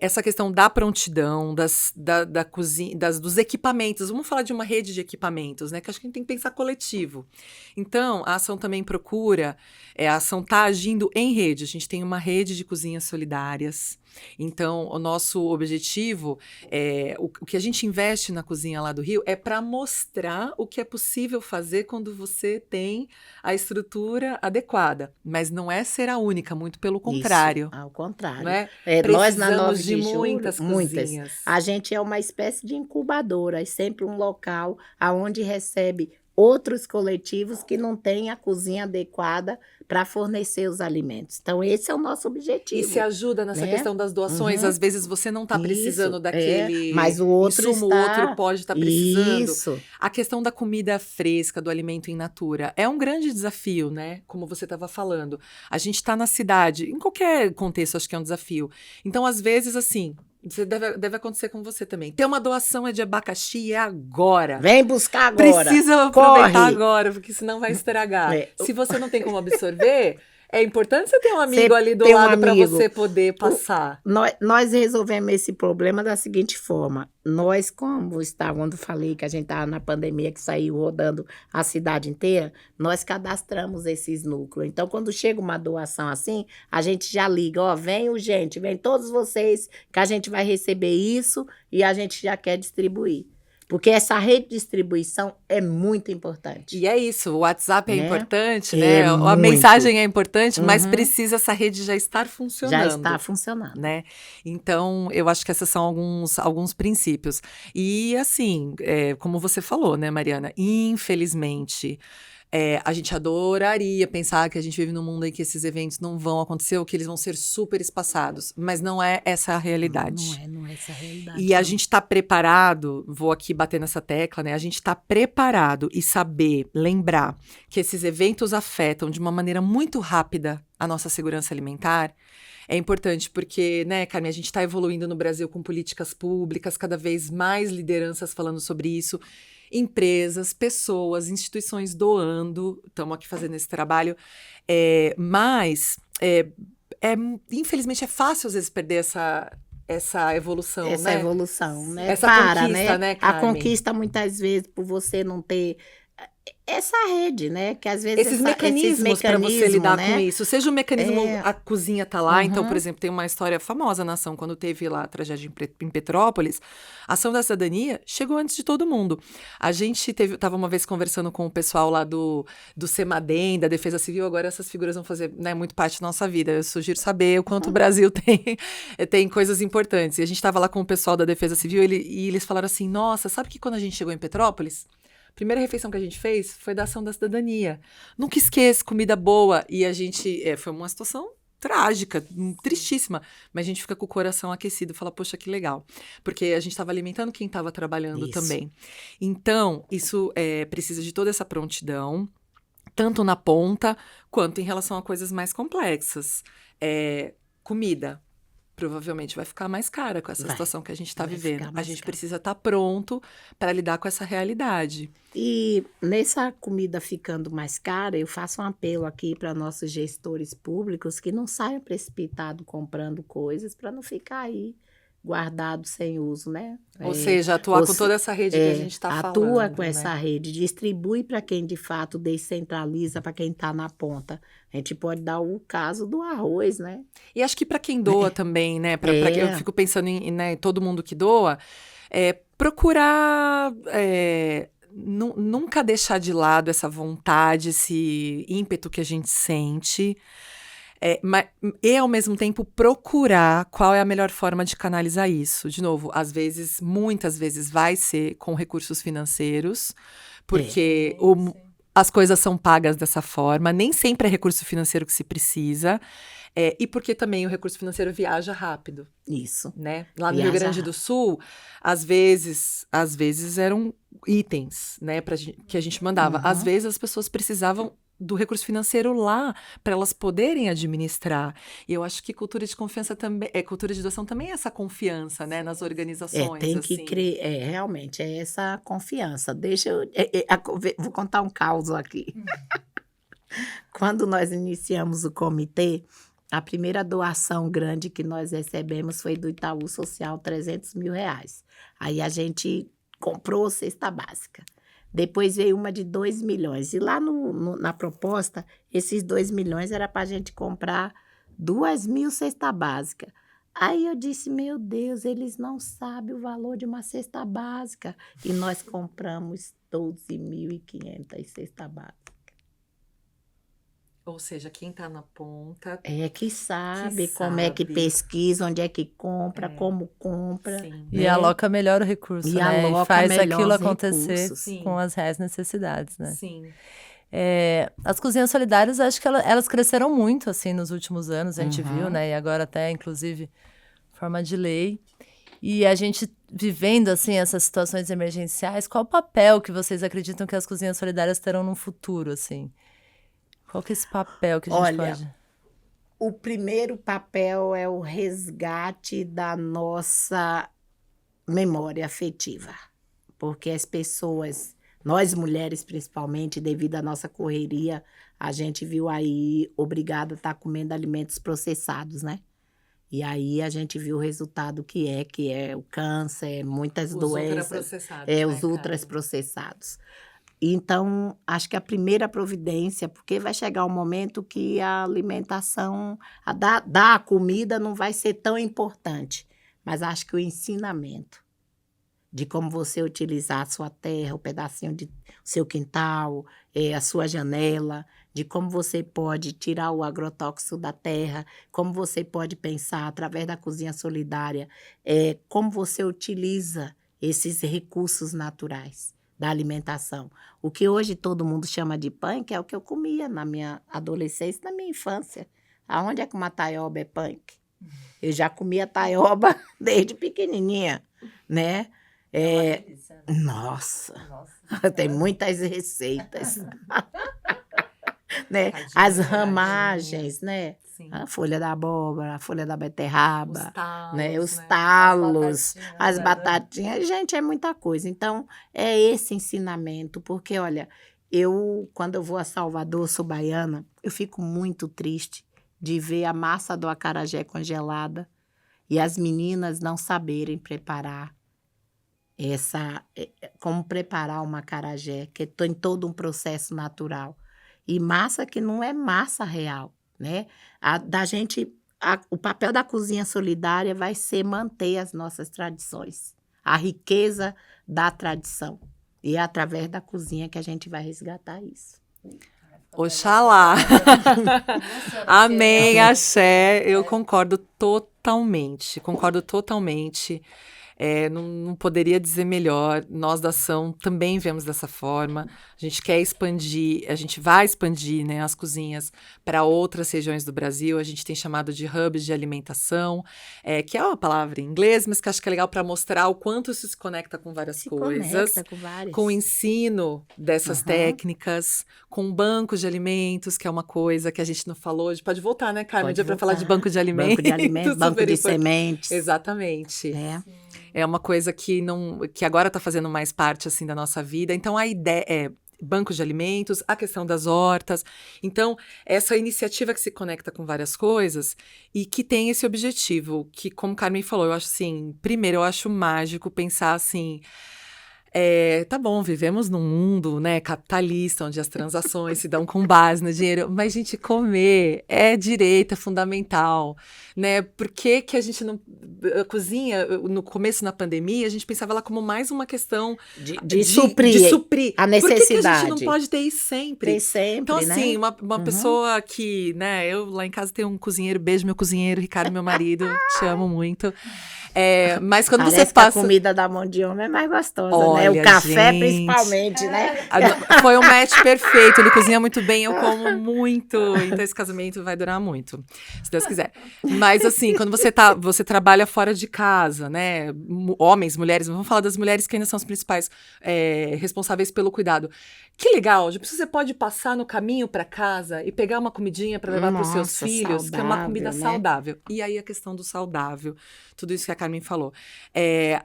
Essa questão da prontidão, da cozinha, dos equipamentos. Vamos falar de uma rede de equipamentos, né? Que acho que a gente tem que pensar coletivo. Então, a ação também procura, a ação está agindo em rede. A gente tem uma rede de cozinhas solidárias. Então, o nosso objetivo, o que a gente investe na cozinha lá do Rio é para mostrar o que é possível fazer quando você tem a estrutura adequada. Mas não é ser a única, muito pelo contrário. Isso, ao contrário. Não é? Nós, na Precisamos 9 de de julho, muitas cozinhas. A gente é uma espécie de incubadora, é sempre um local onde recebe outros coletivos que não têm a cozinha adequada para fornecer os alimentos. Então, esse é o nosso objetivo. E se ajuda nessa né? questão das doações. Uhum. Às vezes você não está precisando Isso, daquele mas o outro insumo, o outro pode estar precisando. Isso. A questão da comida fresca, do alimento in natura, é um grande desafio, né? Como você estava falando. A gente está na cidade, em qualquer contexto, acho que é um desafio. Então, às vezes, assim, Deve acontecer com você também. Ter uma doação de abacaxi é agora. Vem buscar agora. Precisa aproveitar Corre. agora, porque senão vai estragar. É. Se você não tem como absorver, é importante você ter um amigo ali do ter um lado para amigo. você poder passar. Nós resolvemos esse problema da seguinte forma. Nós, quando falei que a gente estava na pandemia, que saiu rodando a cidade inteira, nós cadastramos esses núcleos. Então, quando chega uma doação assim, a gente já liga, ó, vem urgente, vem todos vocês, que a gente vai receber isso e a gente já quer distribuir. Porque essa rede de distribuição é muito importante. E é isso, o WhatsApp é Né? importante, É né? A muito. mensagem é importante, mas Uhum. precisa essa rede já estar funcionando. Já está funcionando. Né? Então, eu acho que esses são alguns princípios. E, assim, como você falou, né, Mariana? Infelizmente, a gente adoraria pensar que a gente vive num mundo em que esses eventos não vão acontecer ou que eles vão ser super espaçados, mas não é essa a realidade. Não é essa a realidade. E a não. gente está preparado, vou aqui bater nessa tecla, né? A gente está preparado e saber, lembrar que esses eventos afetam de uma maneira muito rápida a nossa segurança alimentar. É importante porque, né, Carmen, a gente está evoluindo no Brasil com políticas públicas, cada vez mais lideranças falando sobre isso, empresas, pessoas, instituições doando, estamos aqui fazendo esse trabalho, mas infelizmente é fácil às vezes perder essa evolução, Essa né? evolução, né? Essa conquista, né, A Carmen? conquista, muitas vezes, por você não ter essa rede, né? Que às vezes Esses mecanismos para você lidar né? com isso. Seja o mecanismo, a cozinha tá lá. Uhum. Então, por exemplo, tem uma história famosa na ação, quando teve lá a tragédia em Petrópolis, a ação da cidadania chegou antes de todo mundo. A gente tava uma vez conversando com o pessoal lá do CEMADEM, da Defesa Civil, agora essas figuras vão fazer, né, muito parte da nossa vida. Eu sugiro saber o quanto o Brasil tem coisas importantes. E a gente estava lá com o pessoal da Defesa Civil e eles falaram assim, nossa, sabe que quando a gente chegou em Petrópolis, a primeira refeição que a gente fez foi da ação da cidadania. Nunca esqueço, comida boa. E a gente, foi uma situação trágica, tristíssima. Mas a gente fica com o coração aquecido, fala, poxa, que legal. Porque a gente estava alimentando quem estava trabalhando também. Então, isso precisa de toda essa prontidão, tanto na ponta, quanto em relação a coisas mais complexas. Comida. Provavelmente vai ficar mais cara com essa situação que a gente está vivendo. A gente precisa estar pronto para lidar com essa realidade. E nessa comida ficando mais cara, eu faço um apelo aqui para nossos gestores públicos que não saiam precipitados comprando coisas para não ficar aí guardado sem uso, né? Ou seja, atuar com toda essa rede que a gente está falando. Atua com né? essa rede, distribui para quem de fato descentraliza, para quem está na ponta. A gente pode dar o caso do arroz, né? E acho que para quem doa também, né? Eu fico pensando em né, todo mundo que doa, procurar nunca deixar de lado essa vontade, esse ímpeto que a gente sente. E, ao mesmo tempo, procurar qual é a melhor forma de canalizar isso. De novo, muitas vezes vai ser com recursos financeiros, porque as coisas são pagas dessa forma, nem sempre é recurso financeiro que se precisa, e porque também o recurso financeiro viaja rápido. Isso. Né? Lá no Rio Grande do Sul, às vezes eram itens, né, que a gente mandava. Uhum. Às vezes as pessoas precisavam do recurso financeiro lá, para elas poderem administrar. E eu acho que cultura de confiança também, cultura de doação também é essa confiança, né, nas organizações. Tem que assim. criar, realmente, é essa confiança. Deixa eu, vou contar um caos aqui. Quando nós iniciamos o comitê, a primeira doação grande que nós recebemos foi do Itaú Social, 300 mil reais. Aí a gente comprou cesta básica. Depois veio uma de 2 milhões. E lá na proposta, esses 2 milhões era para a gente comprar 2.000 cesta básica. Aí eu disse, meu Deus, eles não sabem o valor de uma cesta básica. E nós compramos 12.500 cesta básica. Ou seja, quem está na ponta... que sabe como é que pesquisa, onde é que compra, como compra. Sim. E aloca melhor o recurso, E né? aloca E faz melhor aquilo os acontecer recursos. com as reais necessidades, né? Sim. As cozinhas solidárias, acho que elas cresceram muito, assim, nos últimos anos, a gente viu, né? E agora até, inclusive, forma de lei. E a gente vivendo, assim, essas situações emergenciais, qual o papel que vocês acreditam que as cozinhas solidárias terão no futuro, assim? Qual que é esse papel que a gente pode... o primeiro papel é o resgate da nossa memória afetiva, porque as pessoas, nós mulheres principalmente, devido à nossa correria, a gente viu aí obrigada a estar comendo alimentos processados, né? E aí a gente viu o resultado que é o câncer, muitas doenças, ultraprocessados, os né, Carmen? ultraprocessados. Então, acho que a primeira providência, porque vai chegar um momento que a alimentação, a comida não vai ser tão importante, mas acho que o ensinamento de como você utilizar a sua terra, o pedacinho de seu quintal, a sua janela, de como você pode tirar o agrotóxico da terra, como você pode pensar através da cozinha solidária, como você utiliza esses recursos naturais da alimentação. O que hoje todo mundo chama de punk é o que eu comia na minha adolescência e na minha infância. Aonde é que uma taioba é punk? Eu já comia taioba desde pequenininha, né? É uma delícia. Nossa, tem muitas receitas, né? Tadinha, As tadinha. ramagens, né? Sim. A folha da abóbora, a folha da beterraba, Os talos, né? Os né? talos, batatinhas, as né? batatinhas. Gente, é muita coisa. Então, é esse ensinamento, porque, olha, quando eu vou a Salvador, sou baiana, eu fico muito triste de ver a massa do acarajé congelada e as meninas não saberem preparar como preparar uma acarajé, que tem todo um processo natural. E massa que não é massa real, né? O papel da cozinha solidária vai ser manter as nossas tradições, a riqueza da tradição. E é através da cozinha que a gente vai resgatar isso. Oxalá. Emociona, Amém, porque axé. Eu concordo totalmente. Não poderia dizer melhor. Nós da ação também vemos dessa forma. A gente quer expandir, a gente vai expandir, né, as cozinhas para outras regiões do Brasil. A gente tem chamado de hubs de alimentação, que é uma palavra em inglês, mas que acho que é legal para mostrar o quanto isso se conecta com várias coisas. Conecta com várias. Com o ensino dessas técnicas, com bancos de alimentos, que é uma coisa que a gente não falou. A gente pode voltar, né, Carmen, para falar de banco de alimentos. Banco de alimentos, banco super de importante. sementes. Exatamente. É. É uma coisa que agora está fazendo mais parte assim da nossa vida. Então a ideia é bancos de alimentos, a questão das hortas. Então, essa iniciativa que se conecta com várias coisas e que tem esse objetivo, que, como Carmen falou, eu acho assim, primeiro, eu acho mágico pensar assim. Tá bom, vivemos num mundo, né, capitalista, onde as transações se dão com base no dinheiro, mas, gente, comer é direito, é fundamental, né? Por que que a gente não... A cozinha, no começo, na pandemia, a gente pensava ela como mais uma questão de suprir a necessidade. Por que que a gente não pode ter isso sempre? Ter sempre, então, assim, né? uma pessoa que, né, eu lá em casa tenho um cozinheiro, beijo meu cozinheiro, Ricardo, meu marido, te amo muito. Mas quando Parece você passa... que a comida da mão de homem é mais gostosa, Olha, né? O café, gente, principalmente, né? Foi um match perfeito. Ele cozinha muito bem, eu como muito. Então esse casamento vai durar muito, se Deus quiser. Mas assim, quando você trabalha fora de casa, né? Homens, mulheres, vamos falar das mulheres que ainda são as principais responsáveis pelo cuidado. Que legal, já você pode passar no caminho para casa e pegar uma comidinha para levar para os seus filhos, que é uma comida saudável. E aí a questão do saudável, tudo isso que a Carmen falou.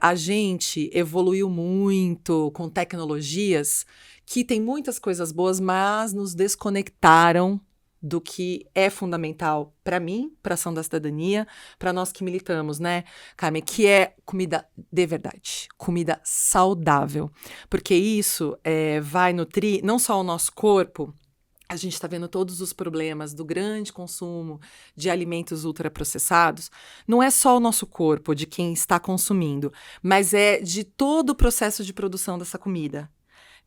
A gente evoluiu muito com tecnologias que tem muitas coisas boas, mas nos desconectaram do que é fundamental para mim, para a ação da cidadania, para nós que militamos, né, Carmen, que é comida de verdade, comida saudável, porque isso vai nutrir não só o nosso corpo. A gente está vendo todos os problemas do grande consumo de alimentos ultraprocessados. Não é só o nosso corpo, de quem está consumindo, mas é de todo o processo de produção dessa comida.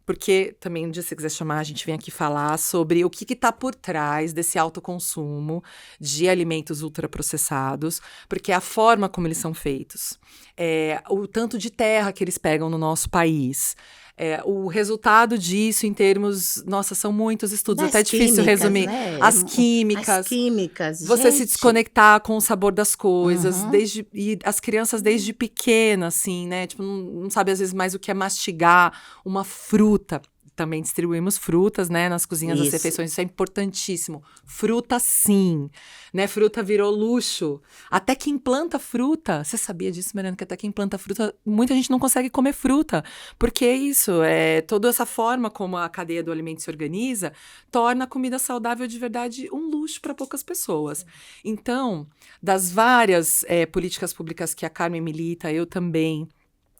Porque também, um dia, se você quiser chamar, a gente vem aqui falar sobre o que está por trás desse alto consumo de alimentos ultraprocessados, porque é a forma como eles são feitos, o tanto de terra que eles pegam no nosso país. O resultado disso em termos... Nossa, são muitos estudos, até é difícil resumir. Né? As químicas. Você se desconectar com o sabor das coisas. E as crianças desde pequenas, assim, né? Tipo, não sabe às vezes mais o que é mastigar uma fruta. também distribuímos frutas, né, nas cozinhas das Isso. refeições. Isso é importantíssimo. Fruta, sim. Né, fruta virou luxo. Até quem planta fruta, você sabia disso, Mariana, que até quem planta fruta, muita gente não consegue comer fruta. Porque é isso, toda essa forma como a cadeia do alimento se organiza, torna a comida saudável de verdade um luxo para poucas pessoas. Então, das várias políticas públicas que a Carmen milita, eu também,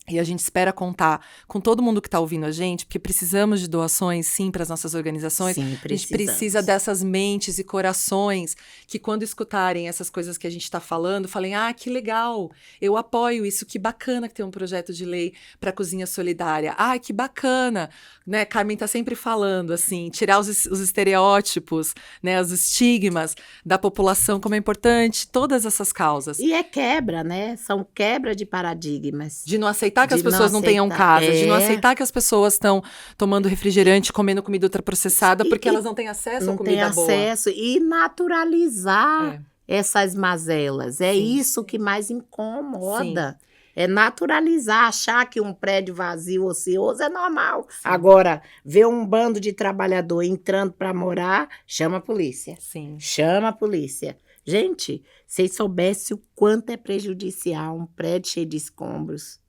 e a gente espera contar com todo mundo que está ouvindo a gente, porque precisamos de doações, sim, para as nossas organizações. Sim, A gente precisa dessas mentes e corações que, quando escutarem essas coisas que a gente está falando, falem, que legal, eu apoio isso, que bacana que tem um projeto de lei para cozinha solidária. Que bacana, né? Carmen está sempre falando, assim, tirar os estereótipos, né, os estigmas da população, como é importante, todas essas causas. E é quebra, né? São quebra de paradigmas. De não aceitar que as pessoas não tenham casa, de não aceitar que as pessoas estão tomando refrigerante, comendo comida ultraprocessada, porque elas não têm acesso a comida boa. Não têm acesso. E naturalizar essas mazelas. É isso que mais incomoda. Sim. É naturalizar, achar que um prédio vazio, ocioso, é normal. Sim. Agora, ver um bando de trabalhador entrando para morar, chama a polícia. Sim. Chama a polícia. Gente, vocês soubessem o quanto é prejudicial um prédio cheio de escombros.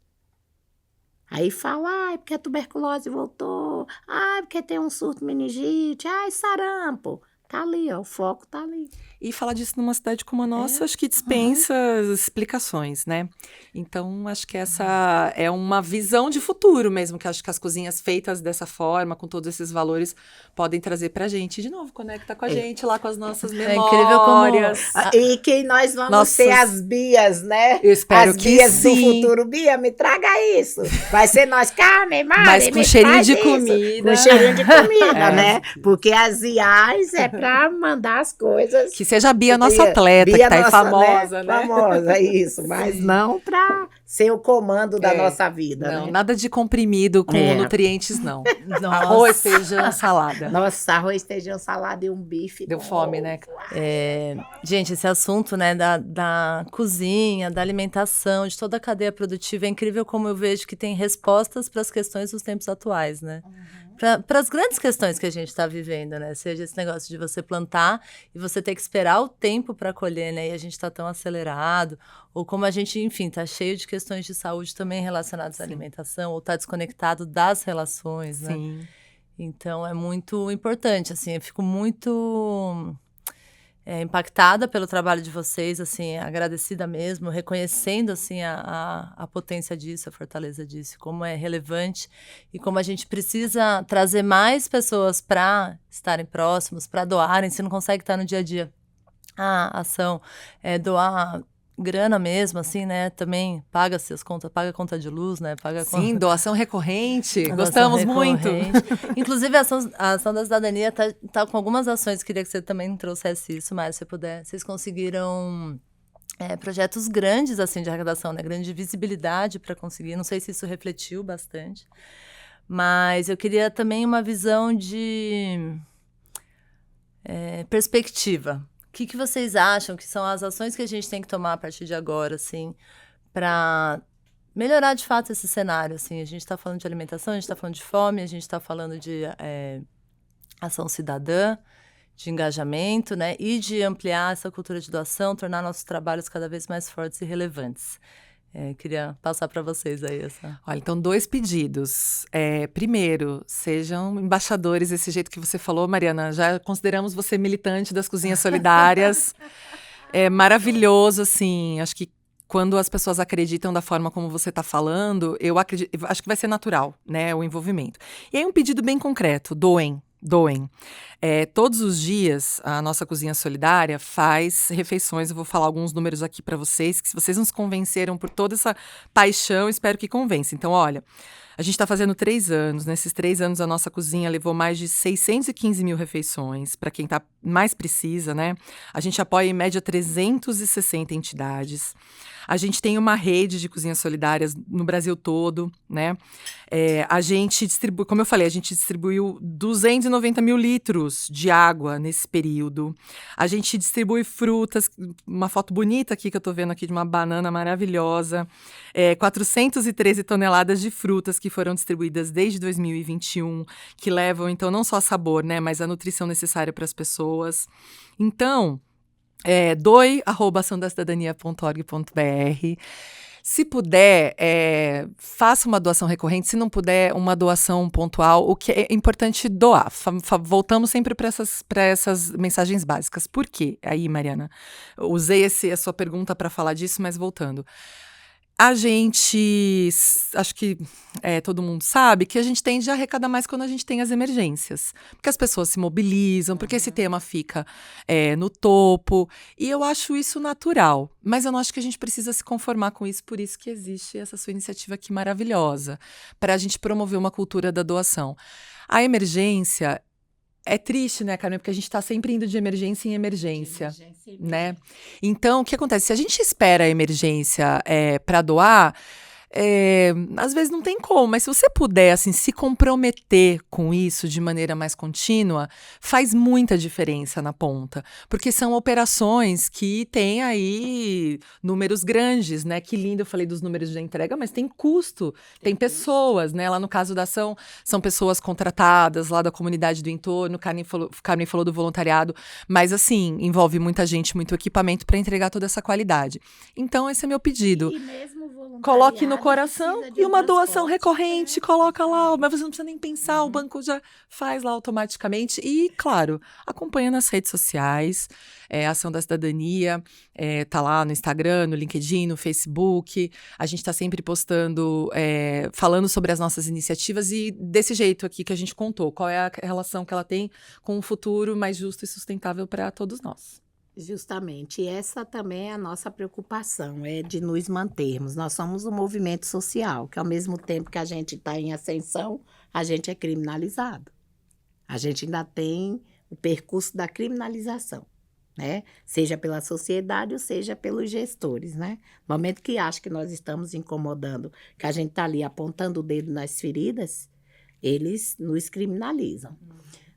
Aí fala, porque a tuberculose voltou, porque tem um surto meningite, sarampo. Tá ali, o foco tá ali. E falar disso numa cidade como a nossa, acho que dispensa explicações, né? Então, acho que essa é uma visão de futuro mesmo, que acho que as cozinhas feitas dessa forma, com todos esses valores, podem trazer pra gente. De novo, conecta com a gente lá com as nossas memórias. É incrível como... E que nós vamos ser as Bias, né? Eu espero as que Bias sim. do futuro. Bia, me traga isso. Vai ser nós, Carmen, Mari, mas com cheirinho de comida. Com cheirinho de comida, né? Porque as IAs é pra mandar as coisas... Que seja a Bia nossa atleta, Bia que tá aí famosa, né? Famosa, isso. Mas não pra ser o comando da nossa vida, não, né? Nada de comprimido com nutrientes, não. Nossa. Arroz, feijão, salada. Nossa, arroz, feijão, salada e um bife. Deu fome, né? Gente, esse assunto, né, da cozinha, da alimentação, de toda a cadeia produtiva, é incrível como eu vejo que tem respostas para as questões dos tempos atuais, né? Para as grandes questões que a gente está vivendo, né? Seja esse negócio de você plantar e você ter que esperar o tempo para colher, né? E a gente está tão acelerado. Ou como a gente, enfim, está cheio de questões de saúde também relacionadas à alimentação, ou está desconectado das relações, né? Sim. Então, é muito importante, assim, eu fico muito... impactada pelo trabalho de vocês, assim, agradecida mesmo, reconhecendo, assim, a potência disso, a fortaleza disso, como é relevante e como a gente precisa trazer mais pessoas para estarem próximos, para doarem, se não consegue estar no dia a dia. A ação é doar grana mesmo, assim, né, também paga suas contas, paga a conta de luz, né, paga Sim, doação recorrente, gostamos muito. Inclusive, a ação da cidadania tá com algumas ações, queria que você também trouxesse isso, mas se puder, vocês conseguiram projetos grandes, assim, de arrecadação, né, grande visibilidade para conseguir, não sei se isso refletiu bastante, mas eu queria também uma visão de perspectiva. O que vocês acham que são as ações que a gente tem que tomar a partir de agora, assim, para melhorar de fato esse cenário, assim? A gente está falando de alimentação, a gente está falando de fome, a gente está falando de ação cidadã, de engajamento, né? E de ampliar essa cultura de doação, tornar nossos trabalhos cada vez mais fortes e relevantes. Queria passar para vocês aí essa... Olha, então 2 pedidos. Primeiro, sejam embaixadores desse jeito que você falou, Mariana. Já consideramos você militante das cozinhas solidárias. É maravilhoso, assim. Acho que quando as pessoas acreditam da forma como você está falando, acho que vai ser natural, né, o envolvimento. E aí um pedido bem concreto, doem. Todos os dias, a nossa Cozinha Solidária faz refeições. Eu vou falar alguns números aqui para vocês, que se vocês nos convenceram por toda essa paixão, espero que convença. Então, olha, a gente está fazendo 3 anos. Nesses 3 anos, a nossa cozinha levou mais de 615 mil refeições, para quem mais precisa, né? A gente apoia, em média, 360 entidades. A gente tem uma rede de cozinhas solidárias no Brasil todo, né? A gente distribui, como eu falei, a gente distribuiu 290 mil litros de água nesse período. A gente distribui frutas, uma foto bonita aqui que eu tô vendo aqui de uma banana maravilhosa. 413 toneladas de frutas que foram distribuídas desde 2021, que levam, então, não só sabor, né, mas a nutrição necessária para as pessoas. Então, doe@açãodacidadania.org.br. Se puder, faça uma doação recorrente. Se não puder, uma doação pontual. O que é importante doar. Voltamos sempre para essas mensagens básicas. Por quê? Aí, Mariana, eu usei a sua pergunta para falar disso, mas voltando. A gente, acho que todo mundo sabe que a gente tende a arrecadar mais quando a gente tem as emergências. Porque as pessoas se mobilizam, porque esse tema fica no topo. E eu acho isso natural. Mas eu não acho que a gente precisa se conformar com isso. Por isso que existe essa sua iniciativa aqui maravilhosa. Para a gente promover uma cultura da doação. A emergência é triste, né, Carmen? Porque a gente está sempre indo de emergência em emergência, né? Então, o que acontece? Se a gente espera a emergência para doar, às vezes não tem como, mas se você puder, assim, se comprometer com isso de maneira mais contínua, faz muita diferença na ponta. Porque são operações que têm aí números grandes, né? Que lindo, eu falei dos números de entrega, mas tem custo, tem pessoas, né? Lá no caso da ação, são pessoas contratadas lá da comunidade do entorno, Carmen falou do voluntariado, mas assim, envolve muita gente, muito equipamento para entregar toda essa qualidade. Então, esse é meu pedido. E mesmo Coloque no coração e uma doação transporte, recorrente, coloca lá, mas você não precisa nem pensar, o banco já faz lá automaticamente. E, claro, acompanha nas redes sociais, Ação da Cidadania, tá lá no Instagram, no LinkedIn, no Facebook. A gente está sempre postando, falando sobre as nossas iniciativas e desse jeito aqui que a gente contou, qual é a relação que ela tem com um futuro mais justo e sustentável para todos nós. Justamente, e essa também é a nossa preocupação, é de nos mantermos. Nós somos um movimento social, que ao mesmo tempo que a gente está em ascensão, a gente é criminalizado. A gente ainda tem o percurso da criminalização, né? Seja pela sociedade ou seja pelos gestores, né? No momento que acham que nós estamos incomodando, que a gente está ali apontando o dedo nas feridas, eles nos criminalizam.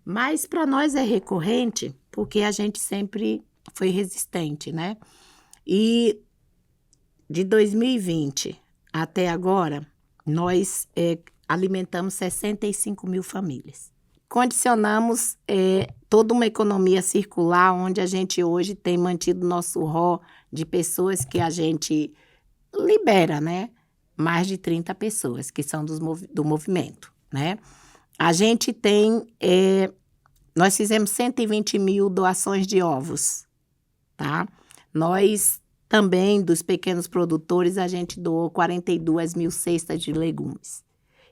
Mas para nós é recorrente, porque a gente sempre foi resistente, né? E de 2020 até agora, nós alimentamos 65 mil famílias. Condicionamos toda uma economia circular, onde a gente hoje tem mantido nosso rol de pessoas que a gente libera, né? Mais de 30 pessoas que são do movimento, né? A gente tem... nós fizemos 120 mil doações de ovos, tá? Nós também, dos pequenos produtores, a gente doou 42 mil cestas de legumes.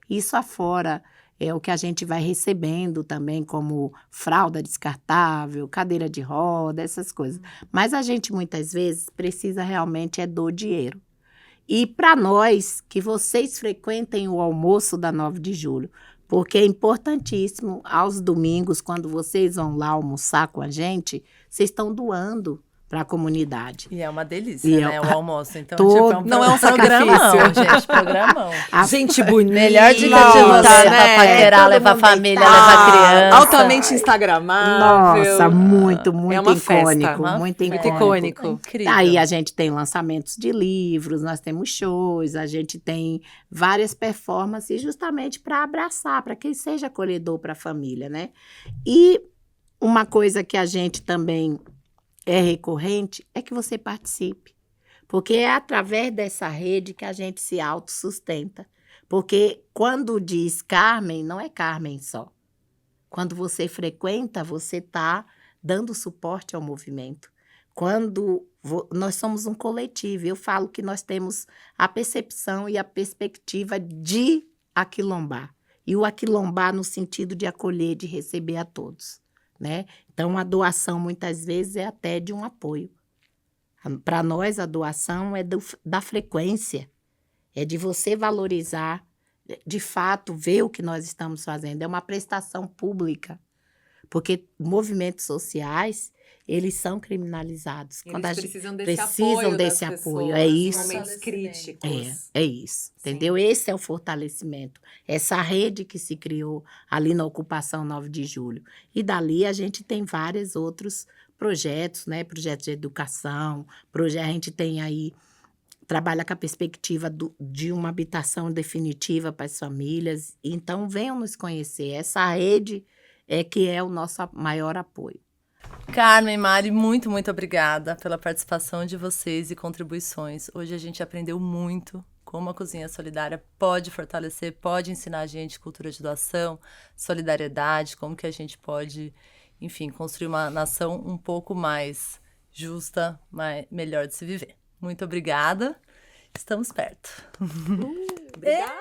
Isso afora é o que a gente vai recebendo também, como fralda descartável, cadeira de roda, essas coisas. Mas a gente, muitas vezes, precisa realmente do dinheiro. E para nós, que vocês frequentem o almoço da 9 de julho, porque é importantíssimo, aos domingos, quando vocês vão lá almoçar com a gente, vocês estão doando para a comunidade. E é uma delícia, né, o almoço. Então, não é um programão, gente, programão. Gente bonita. Melhor dica de você, né? Paquerar, levar família, levar criança. Altamente instagramável. Nossa, muito uma icônico. Festa. Muito icônico. Incrível. Aí a gente tem lançamentos de livros, nós temos shows, a gente tem várias performances justamente para abraçar, para que seja acolhedor para a família, né? E uma coisa que a gente também é recorrente é que você participe. Porque é através dessa rede que a gente se autossustenta. Porque quando diz Carmen, não é Carmen só. Quando você frequenta, você está dando suporte ao movimento. Quando nós somos um coletivo, eu falo que nós temos a percepção e a perspectiva de aquilombar. E o aquilombar no sentido de acolher, de receber a todos, né? Então, a doação, muitas vezes, é até de um apoio. Para nós, a doação é da frequência, é de você valorizar, de fato, ver o que nós estamos fazendo. É uma prestação pública, porque movimentos sociais, eles são criminalizados. Eles precisam desse apoio. É isso. Momentos críticos. É isso, Sim. entendeu? Esse é o fortalecimento. Essa rede que se criou ali na Ocupação 9 de Julho. E dali a gente tem vários outros projetos, né? Projetos de educação, a gente tem aí trabalha com a perspectiva de uma habitação definitiva para as famílias. Então, venham nos conhecer. Essa rede é que é o nosso maior apoio. Carmen, Mari, muito, muito obrigada pela participação de vocês e contribuições. Hoje a gente aprendeu muito como a cozinha solidária pode fortalecer, pode ensinar a gente cultura de doação, solidariedade, como que a gente pode, enfim, construir uma nação um pouco mais justa, melhor de se viver. Muito obrigada. Estamos perto. Obrigada.